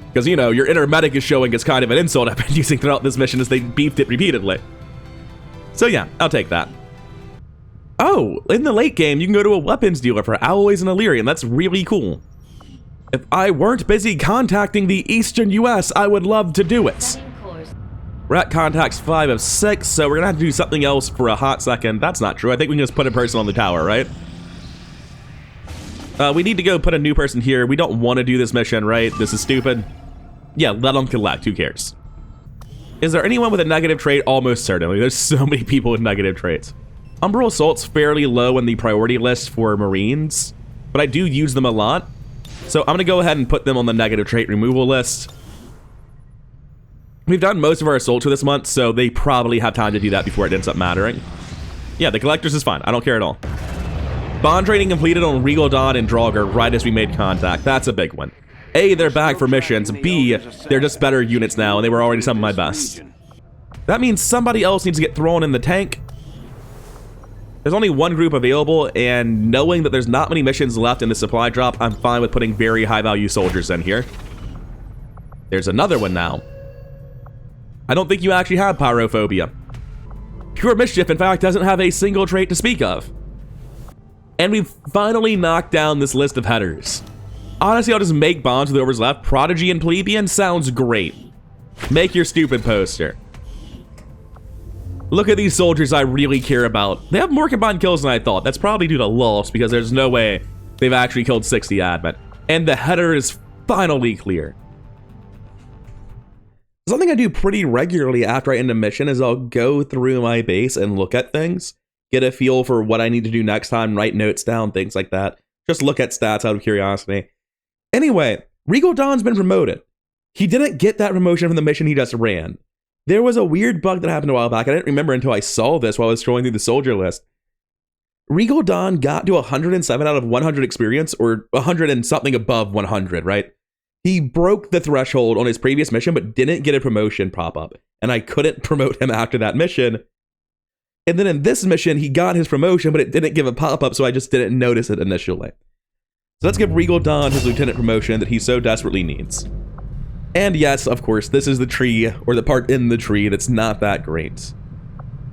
Because, you know, your inner medic is showing as kind of an insult I've been using throughout this mission as they beefed it repeatedly. So yeah, I'll take that. Oh, in the late game, you can go to a weapons dealer for alloys and Illyrian. That's really cool. If I weren't busy contacting the Eastern US, I would love to do it. We're at contacts 5 of 6, so we're gonna have to do something else for a hot second. That's not true. I think we can just put a person on the tower, right? We need to go put a new person here. We don't want to do this mission, right? This is stupid. Yeah, let them collect. Who cares? Is there anyone with a negative trait? Almost certainly. There's so many people with negative traits. Umbral Assault's fairly low in the priority list for Marines, but I do use them a lot. So I'm gonna go ahead and put them on the negative trait removal list. We've done most of our assaults for this month, so they probably have time to do that before it ends up mattering. Yeah, the collectors is fine. I don't care at all. Bond training completed on Regal Dawn and Draugr right as we made contact. That's a big one. A, they're back for missions. B, they're just better units now, and they were already some of my best. That means somebody else needs to get thrown in the tank. There's only one group available, and knowing that there's not many missions left in the supply drop, I'm fine with putting very high-value soldiers in here. There's another one now. I don't think you actually have pyrophobia. Pure Mischief, in fact, doesn't have a single trait to speak of. And we've finally knocked down this list of headers. Honestly, I'll just make bonds with whoever's left. Prodigy and Plebeian sounds great. Make your stupid poster. Look at these soldiers I really care about. They have more combined kills than I thought. That's probably due to loss, because there's no way they've actually killed 60 admin. And the header is finally clear. Something I do pretty regularly after I end a mission is I'll go through my base and look at things. Get a feel for what I need to do next time, write notes down, things like that. Just look at stats out of curiosity. Anyway, Regal Dawn's been promoted. He didn't get that promotion from the mission he just ran. There was a weird bug that happened a while back. I didn't remember until I saw this while I was scrolling through the soldier list. Regal Dawn got to 107 out of 100 experience, or 100 and something above 100, right? He broke the threshold on his previous mission, but didn't get a promotion pop-up. And I couldn't promote him after that mission. And then in this mission, he got his promotion, but it didn't give a pop-up, so I just didn't notice it initially. So let's give Regal Dawn his lieutenant promotion that he so desperately needs. And yes, of course, this is the tree, or the part in the tree that's not that great.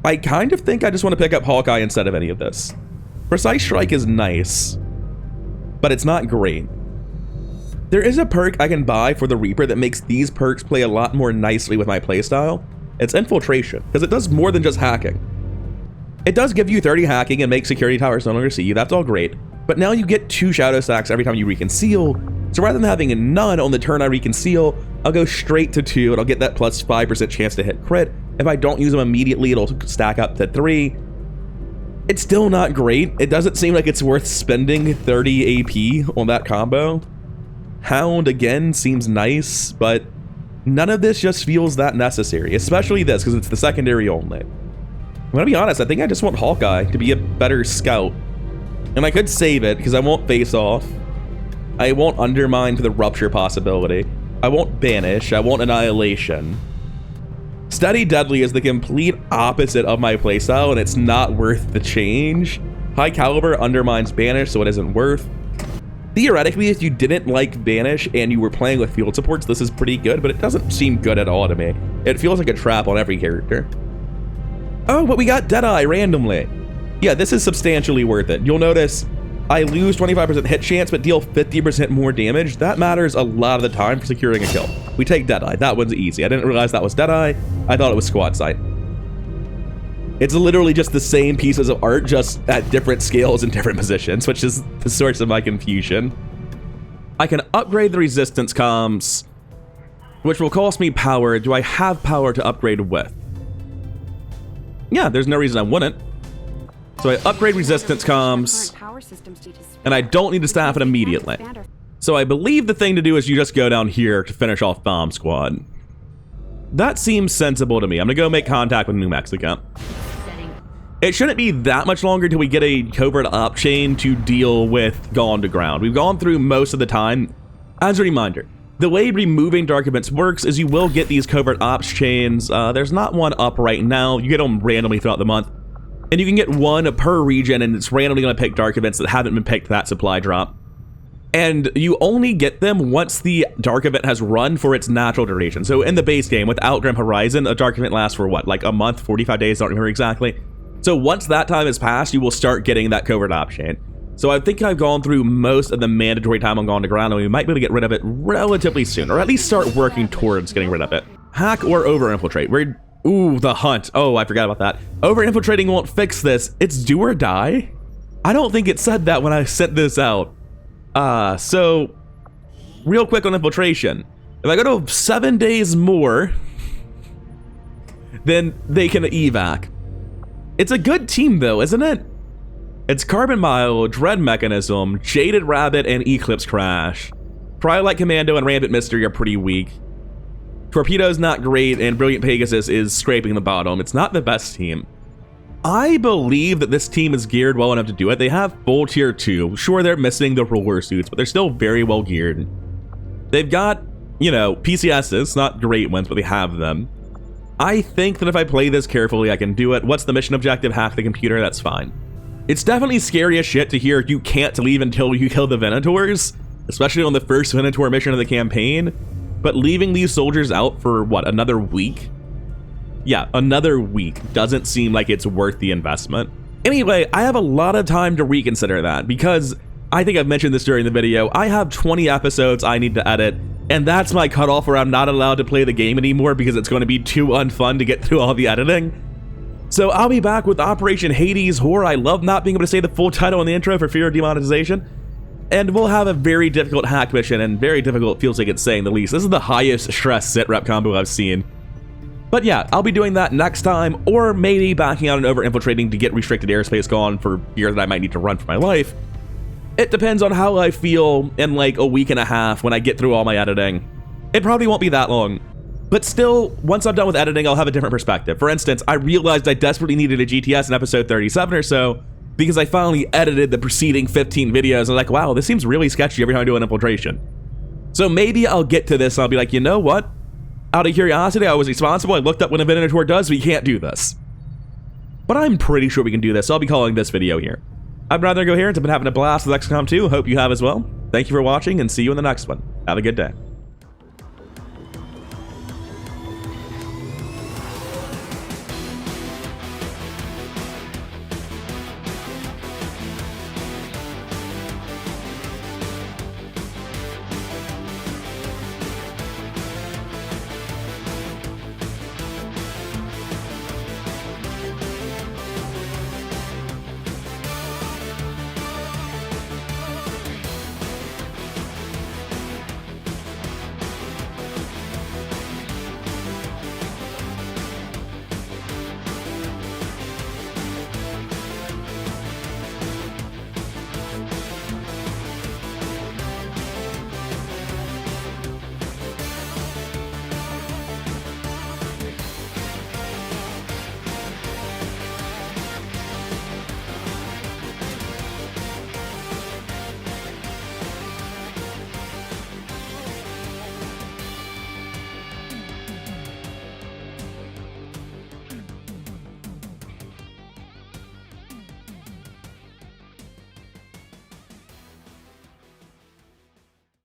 I kind of think I just want to pick up Hawkeye instead of any of this. Precise Strike is nice, but it's not great. There is a perk I can buy for the Reaper that makes these perks play a lot more nicely with my playstyle. It's Infiltration, because it does more than just hacking. It does give you 30 hacking and make security towers no longer see you, that's all great. But now you get 2 shadow stacks every time you reconceal, so rather than having none on the turn I reconceal, I'll go straight to 2 and I'll get that plus 5% chance to hit crit. If I don't use them immediately, it'll stack up to 3. It's still not great. It doesn't seem like it's worth spending 30 AP on that combo. Hound, again, seems nice, but none of this just feels that necessary, especially this, because it's the secondary only. I'm gonna be honest, I think I just want Hawkeye to be a better scout. And I could save it, because I won't face off. I won't undermine to the rupture possibility. I won't banish. I won't annihilation. Steady Deadly is the complete opposite of my playstyle, and it's not worth the change. High Caliber undermines banish, so it isn't worth. Theoretically, if you didn't like banish and you were playing with field supports, this is pretty good, but it doesn't seem good at all to me. It feels like a trap on every character. Oh, but we got Deadeye randomly. Yeah, this is substantially worth it. You'll notice I lose 25% hit chance, but deal 50% more damage. That matters a lot of the time for securing a kill. We take Deadeye. That one's easy. I didn't realize that was Deadeye. I thought it was Squad Sight. It's literally just the same pieces of art, just at different scales and different positions, which is the source of my confusion. I can upgrade the resistance comms, which will cost me power. Do I have power to upgrade with? Yeah, there's no reason I wouldn't. So I upgrade resistance comms, and I don't need to staff it immediately. So I believe the thing to do is you just go down here to finish off Bomb Squad. That seems sensible to me. I'm gonna go make contact with New Mexico. It shouldn't be that much longer until we get a covert op chain to deal with Gone to Ground. We've gone through most of the time. As a reminder, the way removing dark events works is you will get these covert ops chains. There's not one up right now. You get them randomly throughout the month. And you can get one per region, and it's randomly going to pick dark events that haven't been picked that supply drop. And you only get them once the dark event has run for its natural duration. So in the base game, without Grim Horizon, a dark event lasts for what, like a month, 45 days, don't remember exactly. So once that time has passed, you will start getting that covert op chain. So I think I've gone through most of the mandatory time on Gone to Ground, and we might be able to get rid of it relatively soon, or at least start working towards getting rid of it. Hack or over-infiltrate. Ooh, the hunt. Oh, I forgot about that. Over-infiltrating won't fix this. It's do or die? I don't think it said that when I sent this out. So, real quick on infiltration. If I go to 7 days more, then they can evac. It's a good team though, isn't it? It's Carbon Mile, Dread Mechanism, Jaded Rabbit, and Eclipse Crash. Cryolite Commando and Rampant Mystery are pretty weak. Torpedo's not great, and Brilliant Pegasus is scraping the bottom. It's not the best team. I believe that this team is geared well enough to do it. They have full tier 2. Sure, they're missing the ruler suits, but they're still very well geared. They've got, you know, PCSs, not great ones, but they have them. I think that if I play this carefully, I can do it. What's the mission objective? Hack the computer, that's fine. It's definitely scary as shit to hear you can't leave until you kill the Venators, especially on the first Venator mission of the campaign. But leaving these soldiers out for, what, another week? Yeah, another week doesn't seem like it's worth the investment. Anyway, I have a lot of time to reconsider that because I think I've mentioned this during the video. I have 20 episodes I need to edit, and that's my cutoff where I'm not allowed to play the game anymore because it's going to be too unfun to get through all the editing. So I'll be back with Operation Hades Horror. I love not being able to say the full title in the intro for fear of demonetization. And we'll have a very difficult hack mission, and very difficult feels like it's saying the least. This is the highest stress sit rep combo I've seen. But yeah, I'll be doing that next time, or maybe backing out and over-infiltrating to get restricted airspace gone for fear that I might need to run for my life. It depends on how I feel in like a week and a half when I get through all my editing. It probably won't be that long. But still, once I'm done with editing, I'll have a different perspective. For instance, I realized I desperately needed a GTS in episode 37 or so, because I finally edited the preceding 15 videos. I was like, wow, this seems really sketchy every time I do an infiltration. So maybe I'll get to this and I'll be like, you know what? Out of curiosity, I was responsible. I looked up what a Venator does. We can't do this. But I'm pretty sure we can do this, so I'll be calling this video here. I'm Rather Go here, and I've been having a blast with XCOM 2. Hope you have as well. Thank you for watching, and see you in the next one. Have a good day.